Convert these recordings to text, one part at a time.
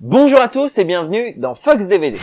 Bonjour à tous et bienvenue dans Fox DVD.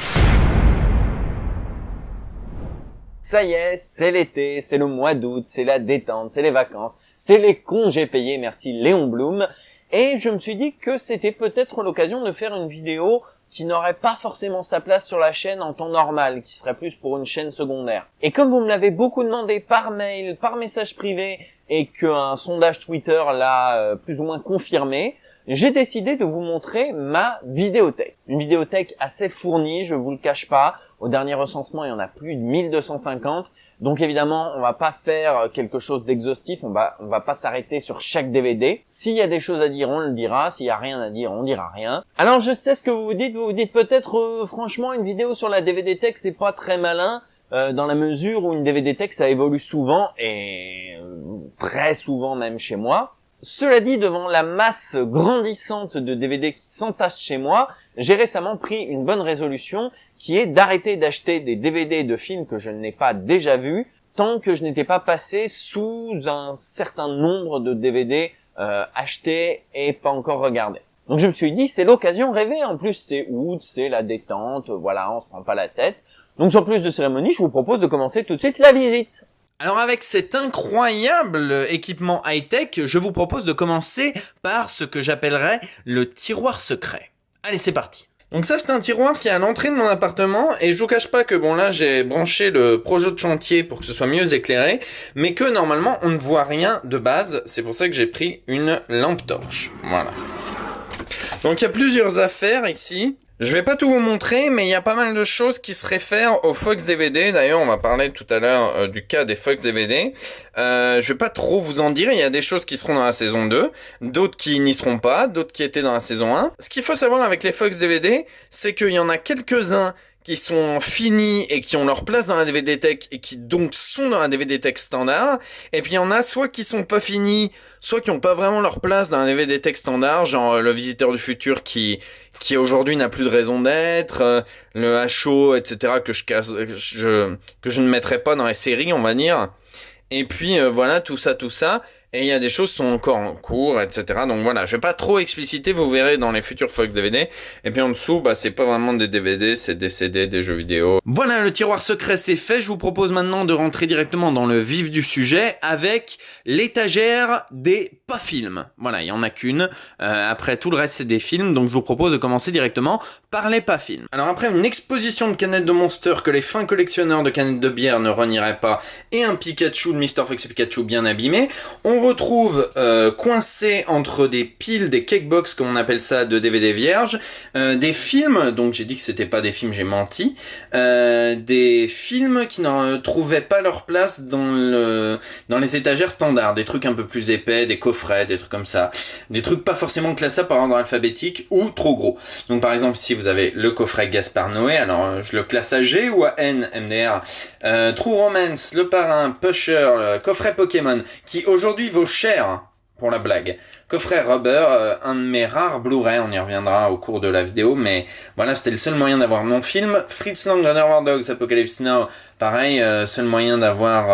Ça y est, c'est l'été, c'est le mois d'août, c'est la détente, c'est les vacances, c'est les congés payés, merci Léon Blum. Et je me suis dit que c'était peut-être l'occasion de faire une vidéo qui n'aurait pas forcément sa place sur la chaîne en temps normal, qui serait plus pour une chaîne secondaire. Et comme vous me l'avez beaucoup demandé par mail, par message privé, et qu'un sondage Twitter l'a plus ou moins confirmé, j'ai décidé de vous montrer ma vidéothèque. Une vidéothèque assez fournie, je vous le cache pas. Au dernier recensement, il y en a plus de 1250. Donc évidemment, on va pas faire quelque chose d'exhaustif, on va pas s'arrêter sur chaque DVD. S'il y a des choses à dire, on le dira. S'il y a rien à dire, on dira rien. Alors je sais ce que vous vous dites peut-être franchement une vidéo sur la DVD Tech, c'est pas très malin. Dans la mesure où une DVD Tech ça évolue souvent et très souvent même chez moi. Cela dit, devant la masse grandissante de DVD qui s'entassent chez moi, j'ai récemment pris une bonne résolution qui est d'arrêter d'acheter des DVD de films que je n'ai pas déjà vus tant que je n'étais pas passé sous un certain nombre de DVD achetés et pas encore regardés. Donc je me suis dit, c'est l'occasion rêvée. En plus, c'est août, c'est la détente, voilà, on se prend pas la tête. Donc sans plus de cérémonie, je vous propose de commencer tout de suite la visite. Alors avec cet incroyable équipement high-tech, je vous propose de commencer par ce que j'appellerais le tiroir secret. Allez, c'est parti. Donc ça, c'est un tiroir qui est à l'entrée de mon appartement, et je vous cache pas que bon là, j'ai branché le projet de chantier pour que ce soit mieux éclairé, mais que normalement, on ne voit rien de base, c'est pour ça que j'ai pris une lampe torche. Voilà. Donc il y a plusieurs affaires ici. Je vais pas tout vous montrer, mais il y a pas mal de choses qui se réfèrent au Fox DVD. D'ailleurs, on va parler tout à l'heure du cas des Fox DVD. Je vais pas trop vous en dire. Il y a des choses qui seront dans la saison 2, d'autres qui n'y seront pas, d'autres qui étaient dans la saison 1. Ce qu'il faut savoir avec les Fox DVD, c'est qu'il y en a quelques-uns qui sont finis et qui ont leur place dans la DVD Tech et qui donc sont dans la DVD Tech standard. Et puis il y en a soit qui sont pas finis, soit qui ont pas vraiment leur place dans la DVD Tech standard, genre le Visiteur du Futur qui aujourd'hui n'a plus de raison d'être, le HO, etc. que je ne mettrai pas dans les séries, on va dire. Et puis voilà, tout ça. Et il y a des choses qui sont encore en cours, etc. Donc voilà, je vais pas trop expliciter, vous verrez dans les futurs Fox DVD. Et puis en dessous, c'est pas vraiment des DVD, c'est des CD, des jeux vidéo. Voilà, le tiroir secret c'est fait. Je vous propose maintenant de rentrer directement dans le vif du sujet avec l'étagère des pas films. Voilà, il y en a qu'une. Après tout le reste c'est des films, donc je vous propose de commencer directement par les pas films. Alors après une exposition de canettes de Monster que les fins collectionneurs de canettes de bière ne renieraient pas, et un Pikachu de Mr. Fox et Pikachu bien abîmé, on retrouve coincé entre des piles, des cakebox comme on appelle ça, de DVD vierges, des films, donc j'ai dit que c'était pas des films, j'ai menti, des films qui ne trouvaient pas leur place dans les étagères standards, des trucs un peu plus épais, des coffrets, des trucs comme ça, des trucs pas forcément classables par ordre alphabétique ou trop gros. Donc par exemple ici vous avez le coffret Gaspard Noé, alors je le classe à G ou à N, MDR, True Romance, Le Parrain, Pusher, le coffret Pokémon, qui aujourd'hui vaut cher pour la blague. Coffret Rubber, un de mes rares Blu-ray, on y reviendra au cours de la vidéo, mais voilà, c'était le seul moyen d'avoir mon film. Fritz Lang, Reservoir Dogs, Apocalypse Now, pareil, seul moyen d'avoir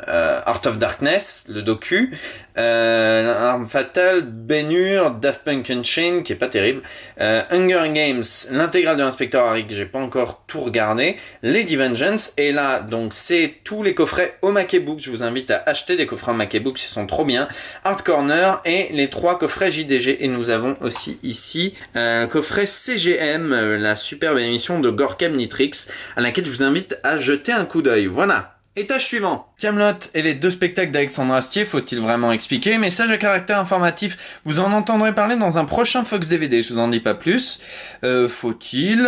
Heart of Darkness, le docu, Arme Fatale, Ben-Hur, Daft Punk Unchained, qui est pas terrible, Hunger Games, l'intégrale de l'Inspecteur Harry, que j'ai pas encore tout regardé, Lady Vengeance, et là, donc, c'est tous les coffrets au Makebook. Je vous invite à acheter des coffrets au Makebook, ils sont trop bien. Art Corner, et les 3 coffrets JDG, et nous avons aussi ici un coffret CGM, la superbe émission de Gorka Nitrix, à laquelle je vous invite à jeter un coup d'œil. Voilà. Étage suivant. Kaamelott et les 2 spectacles d'Alexandre Astier, faut-il vraiment expliquer? Message à caractère informatif, vous en entendrez parler dans un prochain Fox DVD, je vous en dis pas plus. Faut-il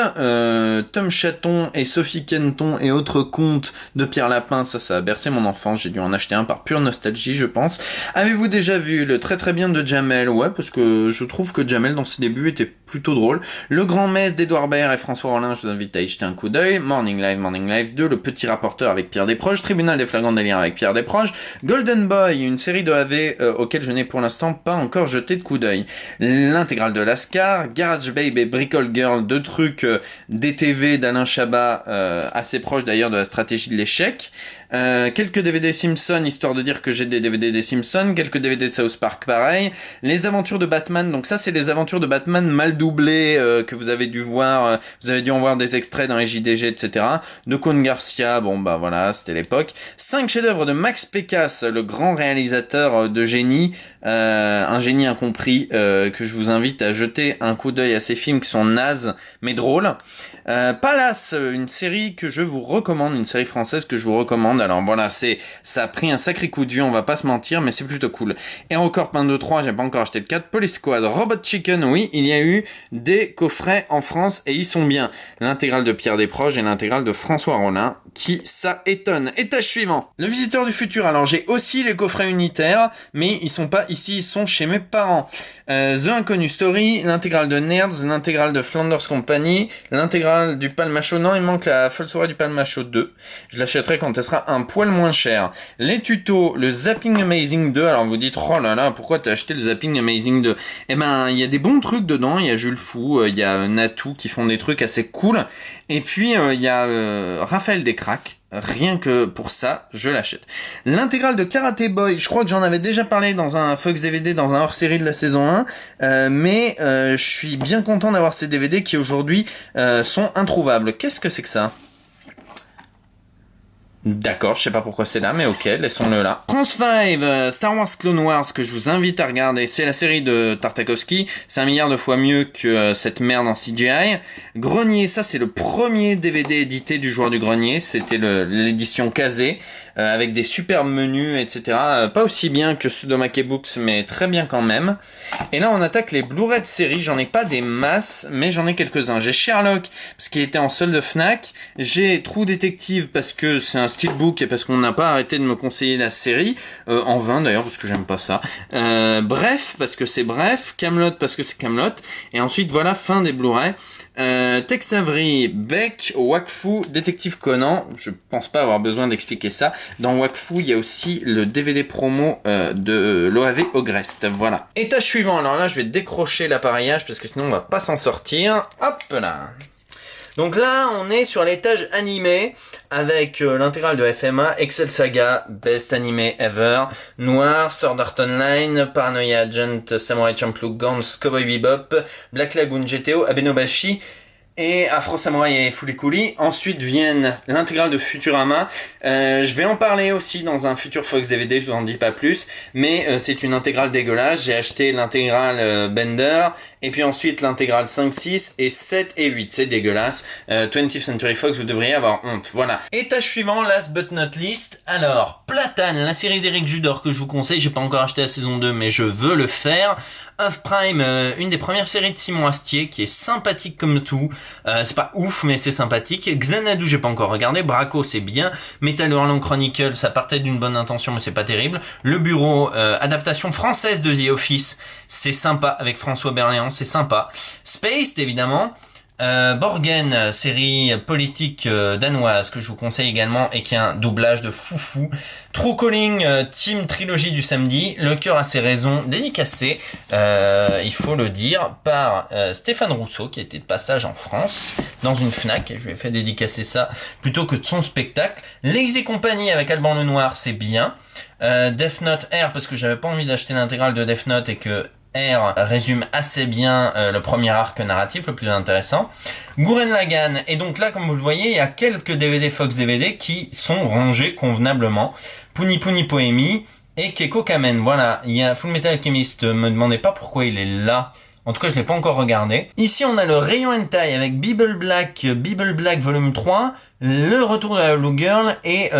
Tom Chaton et Sophie Kenton et autres contes de Pierre Lapin, ça a bercé mon enfance, j'ai dû en acheter un par pure nostalgie, je pense. Avez-vous déjà vu le très très bien de Jamel? Ouais, parce que je trouve que Jamel dans ses débuts était plutôt drôle. Le Grand Mess d'Edouard Baird et François Rollin, je vous invite à y jeter un coup d'œil. Morning Live 2, Le Petit Rapporteur avec Pierre Desproges, Tribunal des flagrants délires avec Pierre Desproges, Golden Boy, une série de AV auquel je n'ai pour l'instant pas encore jeté de coup d'œil. L'intégrale de Lascar, Garage Babe et Bricole Girl, 2 trucs DTV d'Alain Chabat, assez proches d'ailleurs de la stratégie de l'échec. quelques DVD Simpsons, histoire de dire que j'ai des DVD des Simpsons, quelques DVD de South Park pareil, les aventures de Batman, donc ça c'est les aventures de Batman mal doublées, que vous avez dû voir, vous avez dû en voir des extraits dans les JDG, etc. De Cône Garcia, bon bah voilà, c'était l'époque. 5 chefs-d'œuvre de Max Pécasse, le grand réalisateur de génie, un génie incompris, que je vous invite à jeter un coup d'œil à ces films qui sont nazes mais drôles. Palace, une série que je vous recommande, une série française que je vous recommande. Alors voilà, ça a pris un sacré coup de vieux, on va pas se mentir, mais c'est plutôt cool. Et encore plein de 3, j'ai pas encore acheté le 4. Police Squad, Robot Chicken, oui, il y a eu des coffrets en France et ils sont bien. L'intégrale de Pierre Desproges et l'intégrale de François Rollin, qui ça étonne. Étage suivant, Le Visiteur du Futur. Alors j'ai aussi les coffrets unitaires, mais ils sont pas ici, ils sont chez mes parents. The Inconnu Story, l'intégrale de Nerds, l'intégrale de Flanders Company, l'intégrale du Palmacho. Non, il manque la folle soirée du Palmacho 2. Je l'achèterai quand elle sera un poil moins chère. Les tutos, le Zapping Amazing 2. Alors vous dites, oh là là, pourquoi t'as acheté le Zapping Amazing 2? Eh ben, il y a des bons trucs dedans. Il y a Jules Fou, il y a Natou qui font des trucs assez cool. Et puis, il y a Raphaël Descraques. Rien que pour ça, je l'achète. L'intégrale de Karate Boy, je crois que j'en avais déjà parlé dans un Fox DVD, dans un hors-série de la saison 1, mais je suis bien content d'avoir ces DVD qui aujourd'hui sont introuvables. Qu'est-ce que c'est que ça ? D'accord, je sais pas pourquoi c'est là, mais ok, laissons-le là. France 5, Star Wars Clone Wars, que je vous invite à regarder, c'est la série de Tartakovsky, c'est 1 milliard de fois mieux que cette merde en CGI. Grenier, ça c'est le premier DVD édité du Joueur du Grenier, c'était l'édition casée, avec des superbes menus, etc. Pas aussi bien que ceux de Mackey Books, mais très bien quand même. Et là on attaque les Blu-ray de série, j'en ai pas des masses, mais j'en ai quelques-uns. J'ai Sherlock, parce qu'il était en solde Fnac, j'ai True Detective, parce que c'est un steelbook et parce qu'on n'a pas arrêté de me conseiller la série, en vain d'ailleurs parce que j'aime pas ça. Bref, parce que c'est bref, Camelot parce que c'est Camelot, et ensuite voilà, fin des Blu-ray. Tex Avery, Beck, Wakfu, Détective Conan, je pense pas avoir besoin d'expliquer ça. Dans Wakfu, il y a aussi le DVD promo de l'OAV Ogrest, voilà. Étage suivant, alors là je vais décrocher l'appareillage parce que sinon on va pas s'en sortir. Hop là. Donc là, on est sur l'étage animé avec l'intégrale de FMA, Excel Saga, Best Animé Ever, Noir, Sword Art Online, Paranoia Agent, Samurai Champloo, Gantz, Cowboy Bebop, Black Lagoon GTO, Abenobashi et Afro Samurai et Fulikuli. Ensuite viennent l'intégrale de Futurama. Je vais en parler aussi dans un futur Fox DVD, je vous en dis pas plus, mais c'est une intégrale dégueulasse. J'ai acheté l'intégrale Bender, et puis ensuite l'intégrale 5, 6 et 7 et 8. C'est dégueulasse. 20th Century Fox, vous devriez avoir honte. Voilà. Étage suivant, last but not least. Alors, Platane, la série d'Éric Judor que je vous conseille. J'ai pas encore acheté la saison 2, mais je veux le faire. Off Prime, une des premières séries de Simon Astier, qui est sympathique comme tout. C'est pas ouf, mais c'est sympathique. Xanadu, j'ai pas encore regardé. Braco, c'est bien. Metal Hurlant Chronicle, ça partait d'une bonne intention, mais c'est pas terrible. Le Bureau, adaptation française de The Office, c'est sympa, avec François Berléand, c'est sympa. Spaced, évidemment. Borgen, série politique danoise que je vous conseille également et qui a un doublage de foufou. True Calling, team trilogie du samedi, Le cœur a ses raisons, dédicacé, il faut le dire, par Stéphane Rousseau qui était de passage en France dans une Fnac, et je lui ai fait dédicacer ça plutôt que de son spectacle. Lazy Company avec Alban Lenoir, c'est bien. Death Note R, parce que j'avais pas envie d'acheter l'intégrale de Death Note et que R résume assez bien le premier arc narratif, le plus intéressant. Gurren Lagann, et donc là, comme vous le voyez, il y a quelques DVD Fox DVD qui sont rangés convenablement. Puni Puni Poemi et Keiko Kamen. Voilà, il y a Full Metal Alchemist, me demandez pas pourquoi il est là. En tout cas, je l'ai pas encore regardé. Ici, on a le rayon hentai avec Bible Black volume 3, le retour de la Hello Girl et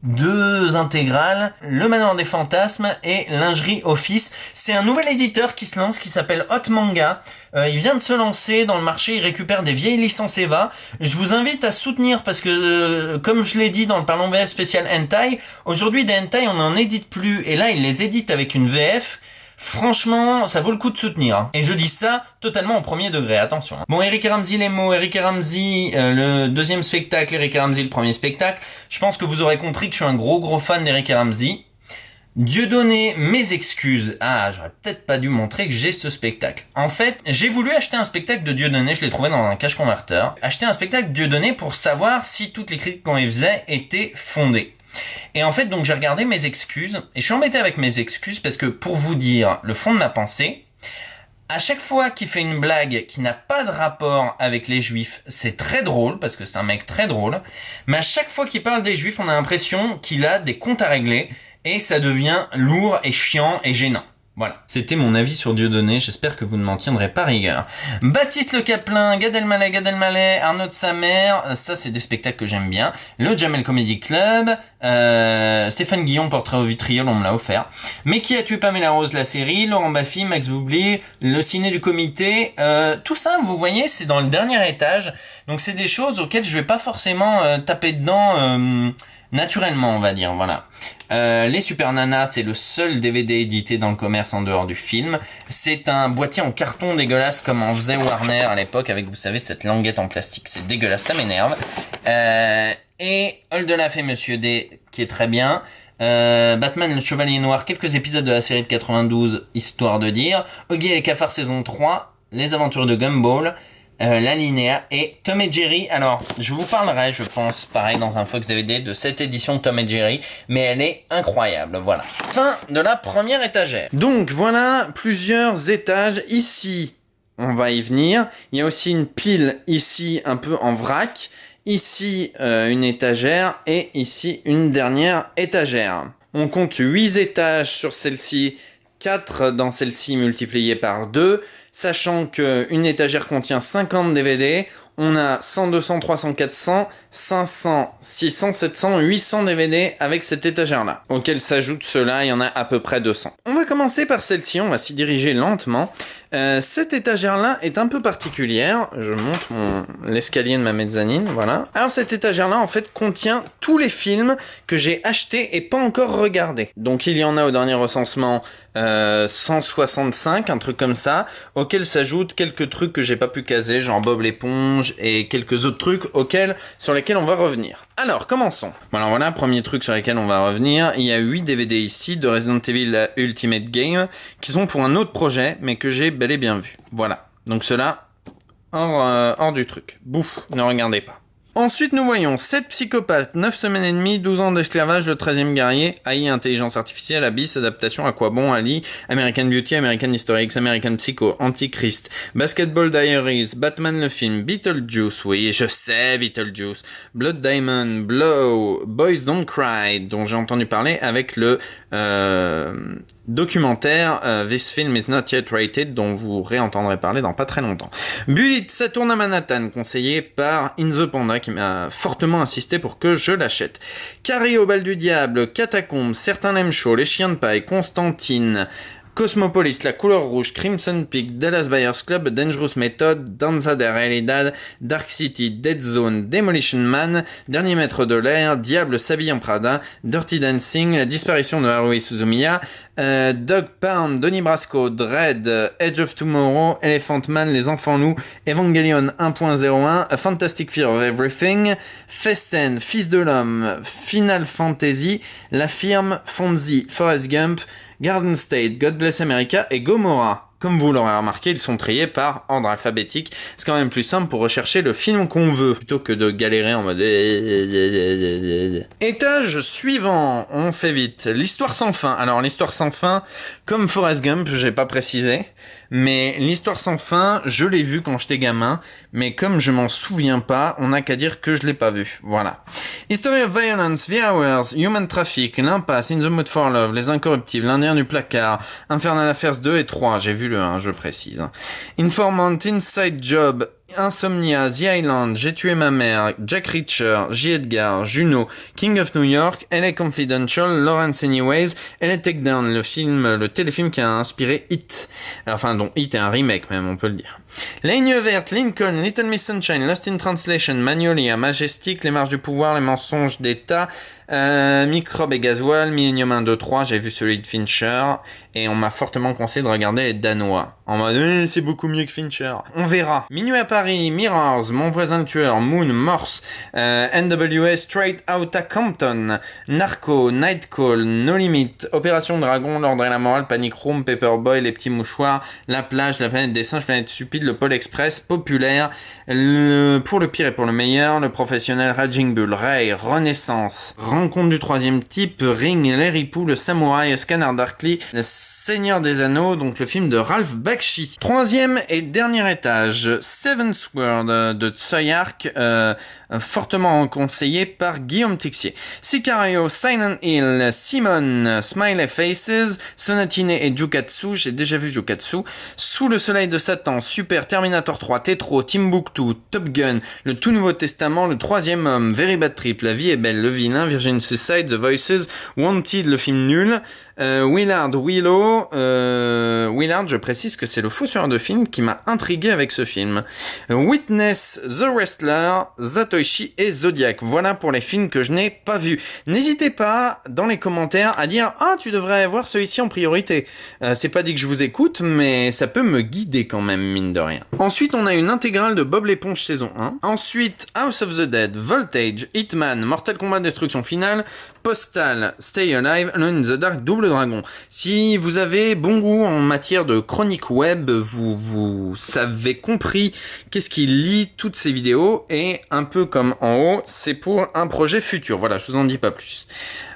2 intégrales, Le Manoir des Fantasmes et Lingerie Office. C'est un nouvel éditeur qui se lance, qui s'appelle Hot Manga. Il vient de se lancer dans le marché, il récupère des vieilles licences Eva. Je vous invite à soutenir parce que, comme je l'ai dit dans le Parlons VF spécial hentai, aujourd'hui des hentai on n'en édite plus, et là il les édite avec une VF. Franchement, ça vaut le coup de soutenir. Et je dis ça totalement au premier degré, attention. Bon, Eric et Ramsey, les mots, Eric et Ramsey, le deuxième spectacle, Eric et Ramsey, le premier spectacle. Je pense que vous aurez compris que je suis un gros fan d'Eric et Ramsey. Dieudonné, mes excuses. Ah, j'aurais peut-être pas dû montrer que j'ai ce spectacle. En fait, j'ai voulu acheter un spectacle de Dieudonné, je l'ai trouvé dans un cache converteur. Acheter un spectacle de Dieudonné pour savoir si toutes les critiques qu'on y faisait étaient fondées. Et en fait, donc j'ai regardé mes excuses, et je suis embêté avec mes excuses parce que pour vous dire le fond de ma pensée, à chaque fois qu'il fait une blague qui n'a pas de rapport avec les juifs, c'est très drôle, parce que c'est un mec très drôle, mais à chaque fois qu'il parle des juifs, on a l'impression qu'il a des comptes à régler, et ça devient lourd et chiant et gênant. Voilà. C'était mon avis sur Dieudonné, j'espère que vous ne m'en tiendrez pas rigueur. Baptiste Le Caplin, Gad Elmaleh, Arnaud de sa mère, ça c'est des spectacles que j'aime bien. Le Jamel Comedy Club, Stéphane Guillon, Portrait au vitriol, on me l'a offert. Mais qui a tué Pamela Rose, la série, Laurent Baffy, Max Boublil, le ciné du comité, tout ça, vous voyez, c'est dans le dernier étage. Donc c'est des choses auxquelles je vais pas forcément taper dedans naturellement, on va dire, voilà. Les Super Nanas, c'est le seul DVD édité dans le commerce en dehors du film. C'est un boîtier en carton dégueulasse comme en faisait Warner à l'époque avec, vous savez, cette languette en plastique. C'est dégueulasse, ça m'énerve. Et Oldelaf et Monsieur D, qui est très bien. Batman le Chevalier Noir, quelques épisodes de la série de 92, histoire de dire. Oggy et les Cafards saison 3, Les Aventures de Gumball, l'Alinéa et Tom et Jerry. Alors, je vous parlerai, je pense, pareil dans un Fox DVD, de cette édition de Tom et Jerry, mais elle est incroyable, voilà. Fin de la première étagère. Donc, voilà plusieurs étages. Ici, on va y venir. Il y a aussi une pile ici, un peu en vrac. Ici, une étagère. Et ici, une dernière étagère. On compte 8 étages sur celle-ci, 4 dans celle-ci multiplié par 2. Sachant qu'une étagère contient 50 DVD, on a 100, 200, 300, 400, 500, 600, 700, 800 DVD avec cette étagère-là. Auquel s'ajoutent ceux-là, il y en a à peu près 200. On va commencer par celle-ci, on va s'y diriger lentement. Cette étagère-là est un peu particulière. Je monte l'escalier de ma mezzanine, voilà. Alors cette étagère-là, en fait, contient tous les films que j'ai achetés et pas encore regardés. Donc il y en a au dernier recensement 165, un truc comme ça, auquel s'ajoutent quelques trucs que j'ai pas pu caser, genre Bob l'éponge et quelques autres trucs sur lesquels on va revenir. Alors, commençons. Alors voilà, premier truc sur lequel on va revenir. Il y a 8 DVD ici de Resident Evil Ultimate Game qui sont pour un autre projet, mais que j'ai bel et bien vu. Voilà. Donc ceux-là, hors du truc. Bouf, ne regardez pas. Ensuite, nous voyons 7 psychopathes, 9 semaines et demie, 12 ans d'esclavage, le 13e guerrier, AI, intelligence artificielle, Abyss, adaptation, à quoi bon, Ali, American Beauty, American History X, American Psycho, Antichrist, Basketball Diaries, Batman le film, Beetlejuice, oui, je sais, Beetlejuice, Blood Diamond, Blow, Boys Don't Cry, dont j'ai entendu parler avec le documentaire This Film Is Not Yet Rated, dont vous réentendrez parler dans pas très longtemps. Bullitt, ça tourne à Manhattan, conseillé par In The Panda, qui m'a fortement insisté pour que je l'achète. Carré au bal du diable, Catacombes, Certains l'aiment chaud, Les chiens de paille, Constantine, Cosmopolis, La couleur rouge, Crimson Peak, Dallas Buyers Club, Dangerous Method, Danza de Realidad, Dark City, Dead Zone, Demolition Man, Dernier maître de l'air, Diable s'habille en Prada, Dirty Dancing, La disparition de Haruhi Suzumiya, Dog Pound, Donnie Brasco, Dread, Edge of Tomorrow, Elephant Man, Les enfants loups, Evangelion 1.01, A Fantastic Fear of Everything, Festen, Fils de l'homme, Final Fantasy, La firme, Fonzie, Forrest Gump, Garden State, God Bless America et Gomorrah. Comme vous l'aurez remarqué, ils sont triés par ordre alphabétique. C'est quand même plus simple pour rechercher le film qu'on veut, plutôt que de galérer en mode... Étage suivant, on fait vite. L'histoire sans fin. Alors, l'histoire sans fin, comme Forrest Gump, j'ai pas précisé, mais l'histoire sans fin, je l'ai vu quand j'étais gamin, mais comme je m'en souviens pas, on n'a qu'à dire que je l'ai pas vu. Voilà. History of Violence, The Hours, Human Traffic, L'Impasse, In the Mood for Love, Les Incorruptibles, L'Indien du placard, Infernal Affairs 2 et 3, j'ai vu le 1, je précise. Informant, Inside Job, Insomnia, The Island, J'ai tué ma mère, Jack Reacher, J. Edgar, Juno, King of New York, LA Confidential, Lawrence Anyways, LA Takedown, le téléfilm qui a inspiré Hit. Enfin, dont Hit est un remake même, on peut le dire. La ligne verte, Lincoln, Little Miss Sunshine, Lost in Translation, Magnolia, Majestic, Les marges du pouvoir, Les mensonges d'État, Microbe et Gasoil, Millennium 1, 2, 3, j'ai vu celui de Fincher, et on m'a fortement conseillé de regarder les Danois. En mode, c'est beaucoup mieux que Fincher. On verra. Minuit à Paris, Mirrors, Mon voisin le tueur, Moon, Morse, NWA, Straight Outta Compton, Narco, Night Call, No Limit, Opération Dragon, L'ordre et la morale, Panic Room, Paperboy, Les petits mouchoirs, La plage, La planète des singes, Planète stupide, le Pôle Express, Populaire, Pour le pire et pour le meilleur, Le Professionnel, Raging Bull, Ray, Renaissance, Rencontre du troisième type, Ring, Les Ripoux, Le Samouraï, Scanner Darkly, Le Seigneur des Anneaux, donc le film de Ralph Bakshi. Troisième et dernier étage, Seven Sword de Tsuyark, fortement conseillé par Guillaume Tixier. Sicario, Silent Hill, Simon, Smiley Faces, Sonatine et Jukatsu, j'ai déjà vu Jukatsu, Sous le soleil de Satan, Super, Terminator 3, Tetro, Timbuktu, Top Gun, Le tout nouveau testament, Le troisième homme, Very Bad Trip, La vie est belle, Le vilain, Virgin Suicide, The Voices, Wanted, le film nul, Willard, Willow, Willard, je précise que c'est le fossoyeur de film qui m'a intrigué avec ce film. Witness, The Wrestler, Zatoichi et Zodiac. Voilà pour les films que je n'ai pas vus. N'hésitez pas dans les commentaires à dire « Ah, tu devrais voir celui-ci en priorité ». C'est pas dit que je vous écoute, mais ça peut me guider quand même, mine de rien. Ensuite, on a une intégrale de Bob l'éponge saison 1. Ensuite, House of the Dead, Voltage, Hitman, Mortal Kombat Destruction Finale, Postal, Stay Alive, Alone in the Dark, Double Dragon. Si vous avez bon goût en matière de chronique web, vous avez compris qu'est-ce qui lie toutes ces vidéos, et un peu comme en haut, c'est pour un projet futur. Voilà, je vous en dis pas plus.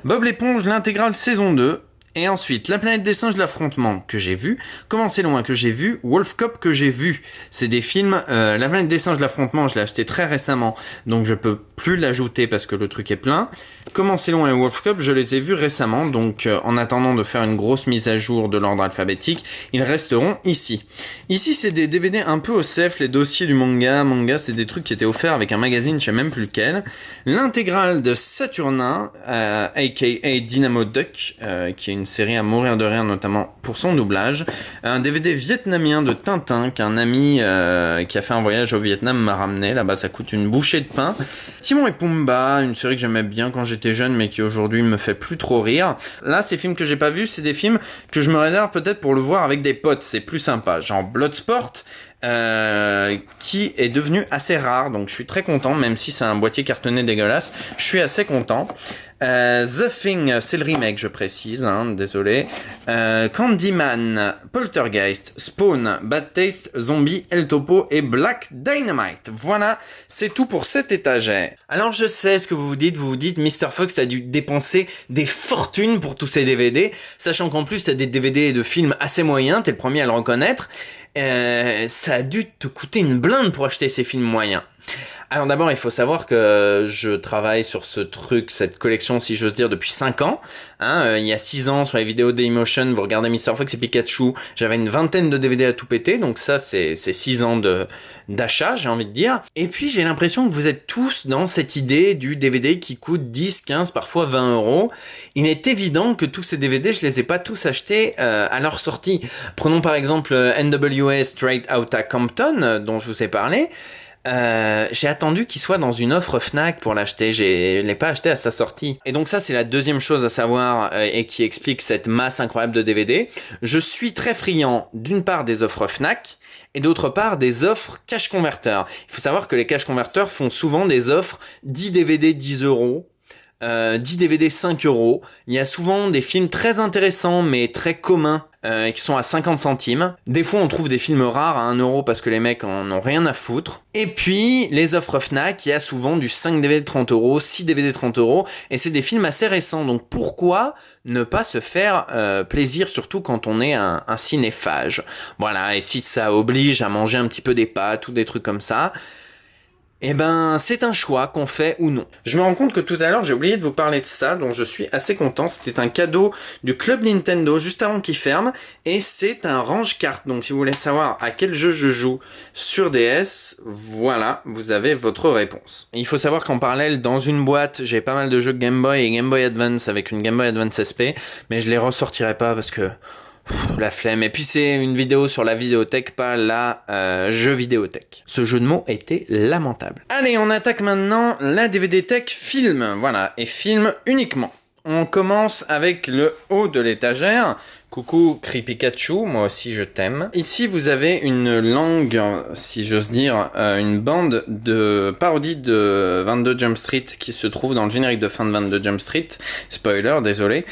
Bob l'éponge, l'intégrale saison 2. Et ensuite, La planète des singes, l'affrontement que j'ai vu, Comment c'est loin que j'ai vu, Wolf Cop que j'ai vu. C'est des films, La planète des singes, l'affrontement, je l'ai acheté très récemment, donc je peux plus l'ajouter parce que le truc est plein. Comment c'est loin et Wolf Cop, je les ai vus récemment, donc en attendant de faire une grosse mise à jour de l'ordre alphabétique, ils resteront ici. Ici, c'est des DVD un peu au CEF, les dossiers du manga. Manga, c'est des trucs qui étaient offerts avec un magazine, je sais même plus lequel. L'intégrale de Saturnin, aka Dynamo Duck, qui est une série à mourir de rire, notamment pour son doublage. Un DVD vietnamien de Tintin qu'un ami qui a fait un voyage au Vietnam m'a ramené. Là-bas, ça coûte une bouchée de pain. Timon et Pumba, une série que j'aimais bien quand j'étais jeune, mais qui aujourd'hui me fait plus trop rire. Là, ces films que j'ai pas vus, c'est des films que je me réserve peut-être pour le voir avec des potes. C'est plus sympa. Genre Bloodsport, qui est devenu assez rare, donc je suis très content, même si c'est un boîtier cartonné dégueulasse, je suis assez content. The Thing, c'est le remake, je précise, désolé. Candyman, Poltergeist, Spawn, Bad Taste, Zombie, El Topo et Black Dynamite. Voilà, c'est tout pour cette étagère. Alors je sais ce que vous vous dites, Mr. Fox, t'as dû dépenser des fortunes pour tous ces DVD, sachant qu'en plus t'as des DVD de films assez moyens, t'es le premier à le reconnaître. Ça a dû te coûter une blinde pour acheter ces films moyens. Alors d'abord, il faut savoir que je travaille sur ce truc, cette collection, si j'ose dire, depuis 5 ans. Il y a 6 ans, sur les vidéos Dailymotion, vous regardez Mr. Fox et Pikachu, j'avais une vingtaine de DVD à tout péter, donc ça, c'est 6 ans d'achat, j'ai envie de dire. Et puis, j'ai l'impression que vous êtes tous dans cette idée du DVD qui coûte 10, 15, parfois 20 euros. Il est évident que tous ces DVD, je les ai pas tous achetés à leur sortie. Prenons par exemple NWA Straight Outta Compton, dont je vous ai parlé. J'ai attendu qu'il soit dans une offre Fnac pour l'acheter, je l'ai pas acheté à sa sortie. Et donc ça, c'est la deuxième chose à savoir et qui explique cette masse incroyable de DVD. Je suis très friand d'une part des offres Fnac et d'autre part des offres cash converteurs. Il faut savoir que les cash converteurs font souvent des offres 10 DVD 10 euros. 10 DVD 5 euros. Il y a souvent des films très intéressants mais très communs qui sont à 50 centimes. Des fois on trouve des films rares à 1 euro parce que les mecs en ont rien à foutre. Et puis les offres Fnac, il y a souvent du 5 DVD 30 euros, 6 DVD 30 euros et c'est des films assez récents. Donc pourquoi ne pas se faire plaisir, surtout quand on est un cinéphage. Voilà, et si ça oblige à manger un petit peu des pâtes ou des trucs comme ça, eh ben, c'est un choix qu'on fait ou non. Je me rends compte que tout à l'heure, j'ai oublié de vous parler de ça, donc je suis assez content. C'était un cadeau du Club Nintendo juste avant qu'il ferme, et c'est un range-carte. Donc si vous voulez savoir à quel jeu je joue sur DS, voilà, vous avez votre réponse. Il faut savoir qu'en parallèle, dans une boîte, j'ai pas mal de jeux Game Boy et Game Boy Advance avec une Game Boy Advance SP, mais je les ressortirai pas parce que la flemme. Et puis c'est une vidéo sur la vidéothèque, pas la jeu vidéothèque. Ce jeu de mots était lamentable. Allez, on attaque maintenant la DVD Tech film. Voilà, et film uniquement. On commence avec le haut de l'étagère, Coucou Pikachu, moi aussi je t'aime. Ici vous avez une langue, si j'ose dire, une bande de parodie de 22 Jump Street qui se trouve dans le générique de fin de 22 Jump Street, spoiler, désolé,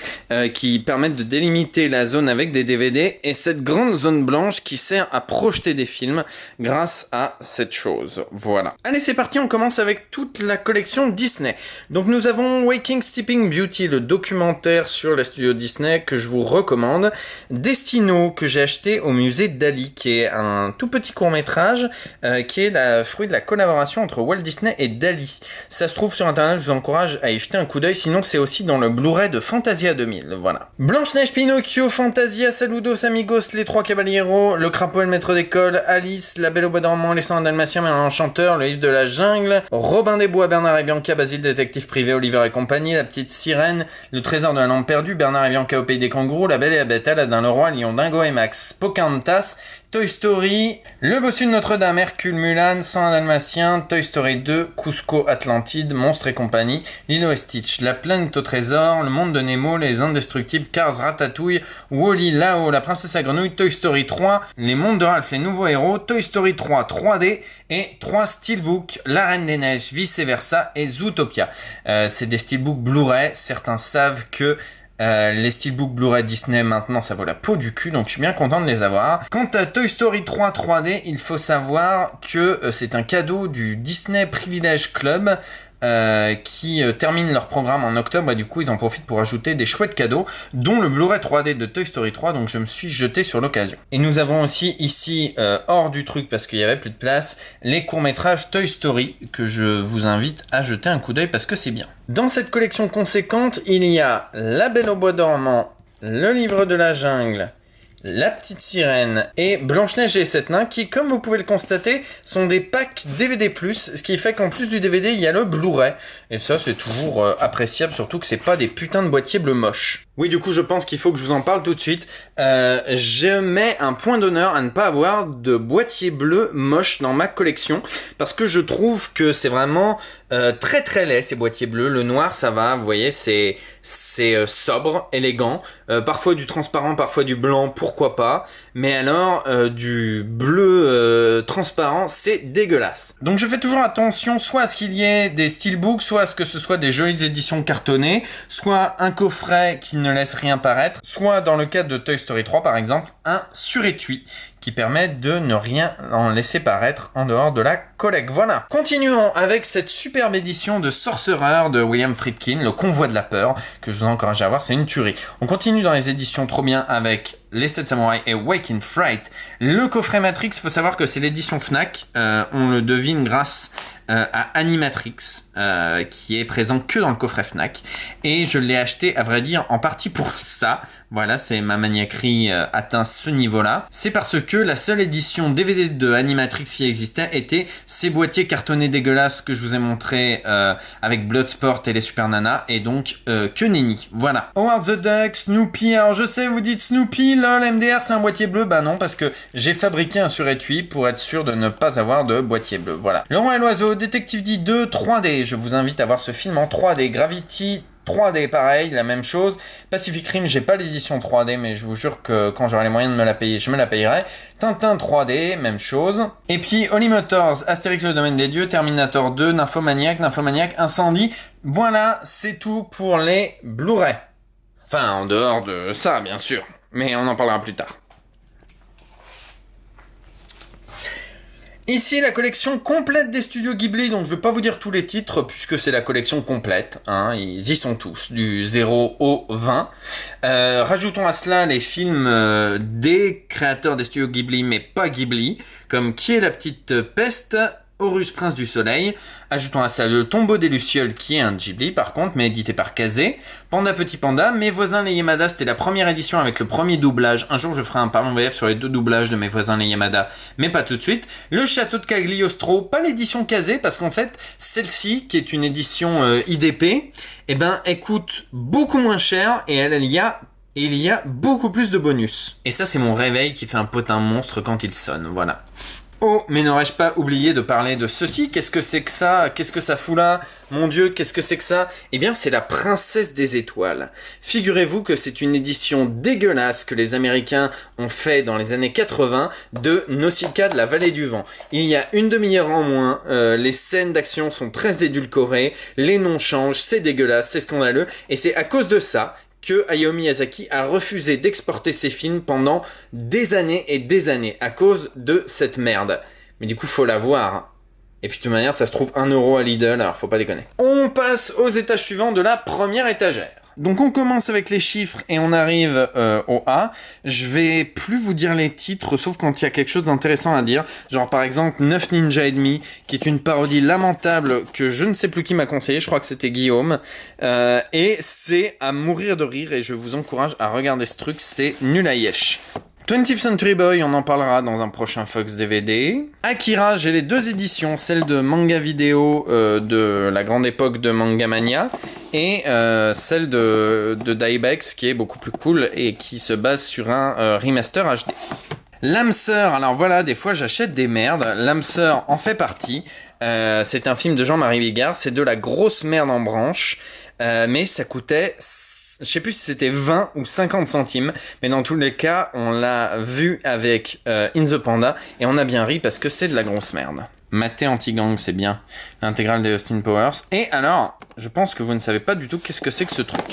qui permettent de délimiter la zone avec des DVD et cette grande zone blanche qui sert à projeter des films grâce à cette chose. Voilà. Allez, c'est parti, on commence avec toute la collection Disney. Donc nous avons Waking Sleeping Beauty, le documentaire sur les studios Disney que je vous recommande. Destino, que j'ai acheté au musée Dali, qui est un tout petit court-métrage qui est le fruit de la collaboration entre Walt Disney et Dali. Ça se trouve sur internet, je vous encourage à y jeter un coup d'œil, sinon c'est aussi dans le Blu-ray de Fantasia 2000, voilà. Blanche-Neige, Pinocchio, Fantasia, Saludos Amigos, Les Trois Caballeros, Le Crapaud et le Maître d'école, Alice, La Belle au Bois dormant, Les 101 Dalmatiens, Merlin l'Enchanteur, Le Livre de la Jungle, Robin des Bois, Bernard et Bianca, Basile, Détective Privé, Oliver et compagnie, La Petite Sirène, Le Trésor de la Lampe perdue, Bernard et Bianca au Pays des Kangourous, La Belle et la Bête, Aladdin, Le Roi, Lion, Dingo et Max, Pocahontas, Toy Story, Le Bossu de Notre-Dame, Hercule, Mulan, 101 Dalmatiens, Toy Story 2, Cusco, Atlantide, Monstres et compagnie, Lilo et Stitch, La Planète au Trésor, Le Monde de Nemo, Les Indestructibles, Cars, Ratatouille, Wall-E, Là-haut, La Princesse à Grenouille, Toy Story 3, Les Mondes de Ralph, Les Nouveaux Héros, Toy Story 3 3D et 3 Steelbook, La Reine des Neiges, Vice Versa et Zootopia. C'est des Steelbook Blu-ray, certains savent que les Steelbook Blu-ray Disney maintenant ça vaut la peau du cul, donc je suis bien content de les avoir. Quant à Toy Story 3 3D, il faut savoir que c'est un cadeau du Disney Privilege Club qui terminent leur programme en octobre et du coup ils en profitent pour ajouter des chouettes cadeaux dont le Blu-ray 3D de Toy Story 3, donc je me suis jeté sur l'occasion. Et nous avons aussi ici hors du truc parce qu'il y avait plus de place, les courts-métrages Toy Story que je vous invite à jeter un coup d'œil parce que c'est bien. Dans cette collection conséquente, il y a La Belle au Bois dormant, Le Livre de la Jungle, La Petite Sirène et Blanche-Neige et les 7 Nains qui, comme vous pouvez le constater, sont des packs DVD+, ce qui fait qu'en plus du DVD, il y a le Blu-ray. Et ça, c'est toujours appréciable, surtout que c'est pas des putains de boîtiers bleus moches. Oui, du coup, je pense qu'il faut que je vous en parle tout de suite. Je mets un point d'honneur à ne pas avoir de boîtier bleu moche dans ma collection, parce que je trouve que c'est vraiment très très laid, ces boîtiers bleus. Le noir, ça va, vous voyez, c'est sobre, élégant. Parfois du transparent, parfois du blanc, pourquoi pas. Mais alors, du bleu transparent, c'est dégueulasse. Donc je fais toujours attention, soit à ce qu'il y ait des steelbooks, soit à ce que ce soit des jolies éditions cartonnées, soit un coffret qui ne laisse rien paraître, soit dans le cadre de Toy Story 3 par exemple, un surétui qui permet de ne rien en laisser paraître en dehors de la collecte. Voilà. Continuons avec cette superbe édition de Sorcerer de William Friedkin, Le Convoi de la Peur, que je vous encourage à voir, c'est une tuerie. On continue dans les éditions trop bien avec Les 7 Samouraïs et Wake in Fright. Le coffret Matrix, faut savoir que c'est l'édition Fnac, on le devine grâce à Animatrix, qui est présent que dans le coffret Fnac, et je l'ai acheté à vrai dire en partie pour ça. Voilà, c'est ma maniaquerie atteint ce niveau-là. C'est parce que la seule édition DVD de Animatrix qui existait était ces boîtiers cartonnés dégueulasses que je vous ai montré avec Bloodsport et les Super Nanas, et donc que nenni. Voilà. Howard the Duck, Snoopy. Alors je sais, vous dites Snoopy, lol, MDR, c'est un boîtier bleu. Bah non, parce que j'ai fabriqué un surétui pour être sûr de ne pas avoir de boîtier bleu. Voilà. Le Roi et l'Oiseau, Détective D2 3D. Je vous invite à voir ce film en 3D. Gravity 3D, pareil, la même chose. Pacific Rim, j'ai pas l'édition 3D, mais je vous jure que quand j'aurai les moyens de me la payer, je me la payerai. Tintin 3D, même chose. Et puis Holly Motors, Astérix le domaine des dieux, Terminator 2, Nymphomaniac, Incendie. Voilà, c'est tout pour les Blu-ray. Enfin, en dehors de ça, bien sûr. Mais on en parlera plus tard. Ici, la collection complète des studios Ghibli, donc je vais pas vous dire tous les titres, puisque c'est la collection complète, hein, ils y sont tous, du 0 au 20. Rajoutons à cela les films des créateurs des studios Ghibli, mais pas Ghibli, comme Qui est la petite peste, Horus Prince du Soleil. Ajoutons à ça Le Tombeau des Lucioles, qui est un Ghibli par contre, mais édité par Kazé. Panda Petit Panda, Mes voisins les Yamada, c'était la première édition avec le premier doublage. Un jour je ferai un parlons VF sur les 2 doublages de Mes voisins les Yamada, mais pas tout de suite. Le Château de Cagliostro, pas l'édition Kazé, parce qu'en fait, celle-ci, qui est une édition IDP, eh ben, elle coûte beaucoup moins cher, et il y a beaucoup plus de bonus. Et ça, c'est mon réveil qui fait un potin monstre quand il sonne, voilà. Oh, mais n'aurais-je pas oublié de parler de ceci? Qu'est-ce que c'est que ça? Qu'est-ce que ça fout là? Mon Dieu, qu'est-ce que c'est que ça? Eh bien, c'est la Princesse des Étoiles. Figurez-vous que c'est une édition dégueulasse que les Américains ont fait dans les années 80 de Nausicaa de la Vallée du Vent. Il y a une demi-heure en moins, les scènes d'action sont très édulcorées, les noms changent, c'est dégueulasse, c'est scandaleux, et c'est à cause de ça que Hayao Miyazaki a refusé d'exporter ses films pendant des années et des années à cause de cette merde. Mais du coup, faut la voir. Et puis de toute manière, ça se trouve 1 euro à Lidl, alors faut pas déconner. On passe aux étages suivants de la première étagère. Donc on commence avec les chiffres et on arrive au A. Je vais plus vous dire les titres, sauf quand il y a quelque chose d'intéressant à dire. Genre par exemple 9 Ninjas et demi, qui est une parodie lamentable que je ne sais plus qui m'a conseillé, je crois que c'était Guillaume. Et c'est à mourir de rire et je vous encourage à regarder ce truc, c'est nul à yesh. 20th Century Boy, on en parlera dans un prochain Fox DVD. Akira, j'ai les 2 éditions, celle de manga vidéo de la grande époque de Mangamania et celle de Daibex qui est beaucoup plus cool et qui se base sur un remaster HD. L'âme sœur, alors voilà, des fois j'achète des merdes, l'âme sœur en fait partie. C'est un film de Jean-Marie Bigard, c'est de la grosse merde en branche, mais ça coûtait... Je sais plus si c'était 20 ou 50 centimes, mais dans tous les cas, on l'a vu avec In the Panda, et on a bien ri parce que c'est de la grosse merde. Maté Anti-Gang, c'est bien. L'intégrale des Austin Powers. Et alors, je pense que vous ne savez pas du tout qu'est-ce que c'est que ce truc.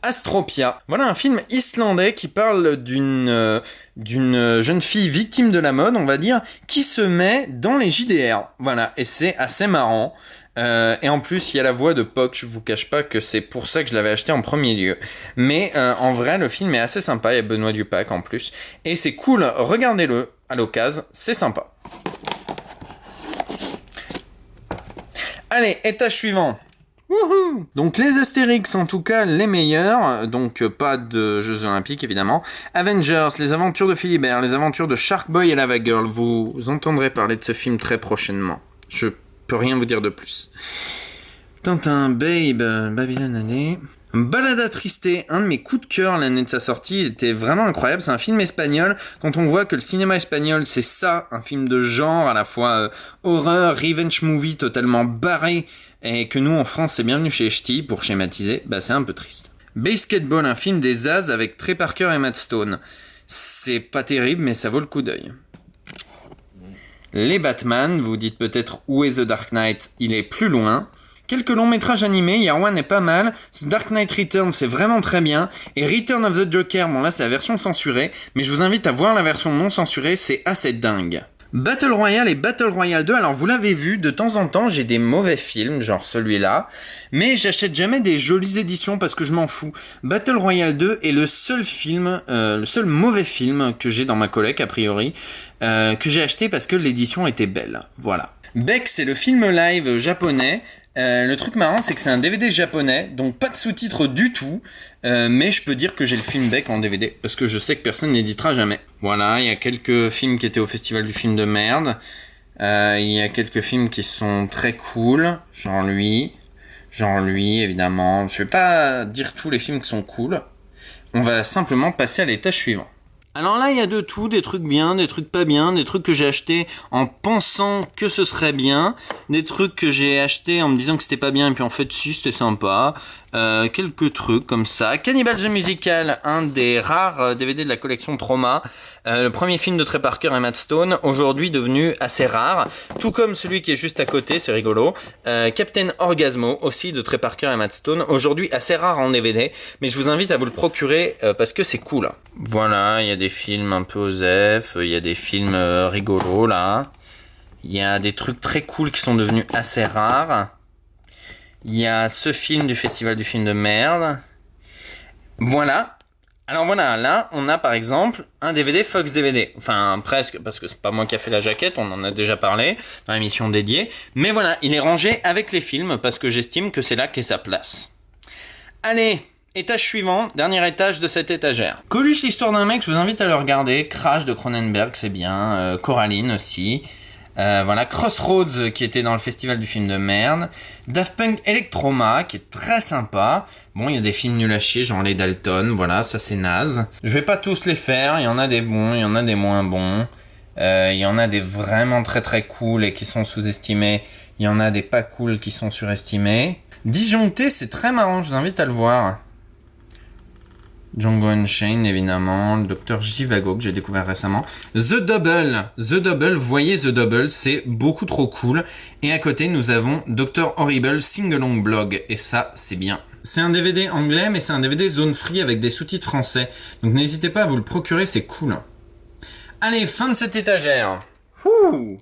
Astropia. Voilà un film islandais qui parle d'une jeune fille victime de la mode, on va dire, qui se met dans les JDR. Voilà, et c'est assez marrant. Et en plus, il y a la voix de Poc, je vous cache pas que c'est pour ça que je l'avais acheté en premier lieu. Mais en vrai, le film est assez sympa, il y a Benoît Dupac en plus. Et c'est cool, regardez-le à l'occasion, c'est sympa. Allez, étage suivant. Wouhou! Donc les Astérix, en tout cas les meilleurs, donc pas de Jeux Olympiques évidemment. Avengers, les aventures de Philibert, les aventures de Shark Boy et Lava Girl, vous entendrez parler de ce film très prochainement. Je peux rien vous dire de plus. Tintin, Babe, Babylone année. Balada Triste, un de mes coups de cœur l'année de sa sortie, il était vraiment incroyable, c'est un film espagnol, quand on voit que le cinéma espagnol c'est ça, un film de genre, à la fois horreur, revenge movie totalement barré, et que nous en France c'est bienvenu chez Ch'ti, pour schématiser, bah c'est un peu triste. Basketball, un film des As avec Trey Parker et Matt Stone, c'est pas terrible mais ça vaut le coup d'œil. Les Batman, vous dites peut-être où est The Dark Knight, il est plus loin. Quelques longs métrages animés, Year One est pas mal, The Dark Knight Returns c'est vraiment très bien, et Return of the Joker, bon là c'est la version censurée, mais je vous invite à voir la version non censurée, c'est assez dingue. Battle Royale et Battle Royale 2, alors vous l'avez vu, de temps en temps j'ai des mauvais films, genre celui-là, mais j'achète jamais des jolies éditions parce que je m'en fous. Battle Royale 2 est le seul film, le seul mauvais film que j'ai dans ma collecte a priori, que j'ai acheté parce que l'édition était belle, voilà. Beck, c'est le film live japonais. Le truc marrant, c'est que c'est un DVD japonais, donc pas de sous-titres du tout, mais je peux dire que j'ai le film Beck en DVD, parce que je sais que personne n'éditera jamais. Voilà, il y a quelques films qui étaient au festival du film de merde, il y a quelques films qui sont très cool, genre lui, évidemment. Je vais pas dire tous les films qui sont cool, on va simplement passer à l'étage suivant. Alors là, il y a de tout, des trucs bien, des trucs pas bien, des trucs que j'ai achetés en pensant que ce serait bien, des trucs que j'ai achetés en me disant que c'était pas bien et puis en fait si, c'était sympa, quelques trucs comme ça. Cannibal the Musical, un des rares DVD de la collection Trauma, le premier film de Trey Parker et Matt Stone, aujourd'hui devenu assez rare, tout comme celui qui est juste à côté, c'est rigolo, Captain Orgasmo, aussi de Trey Parker et Matt Stone, aujourd'hui assez rare en DVD, mais je vous invite à vous le procurer parce que c'est cool. Voilà, il y a des films un peu osef, il y a des films rigolos là, il y a des trucs très cool qui sont devenus assez rares, il y a ce film du festival du film de merde, voilà. Alors voilà, là on a par exemple un DVD Fox DVD, enfin presque, parce que c'est pas moi qui a fait la jaquette, on en a déjà parlé dans l'émission dédiée, mais voilà, il est rangé avec les films parce que j'estime que c'est là qu'est sa place. Allez, étage suivant, dernier étage de cette étagère. Coluche, l'histoire d'un mec, je vous invite à le regarder. Crash de Cronenberg, c'est bien. Coraline aussi. Voilà, Crossroads qui était dans le festival du film de merde. Daft Punk Electroma qui est très sympa. Bon, il y a des films nuls à chier, genre les Dalton, voilà, ça c'est naze. Je vais pas tous les faire, il y en a des bons, il y en a des moins bons. Il y en a des vraiment très très cool et qui sont sous-estimés. Il y en a des pas cool qui sont surestimés. Disjoncté, c'est très marrant, je vous invite à le voir. Django Unchained, évidemment, le Dr Jivago que j'ai découvert récemment. The Double, voyez The Double, c'est beaucoup trop cool. Et à côté, nous avons Dr Horrible Singalong Blog, et ça, c'est bien. C'est un DVD anglais, mais c'est un DVD zone free avec des sous-titres français. Donc n'hésitez pas à vous le procurer, c'est cool. Allez, fin de cette étagère. Ouh.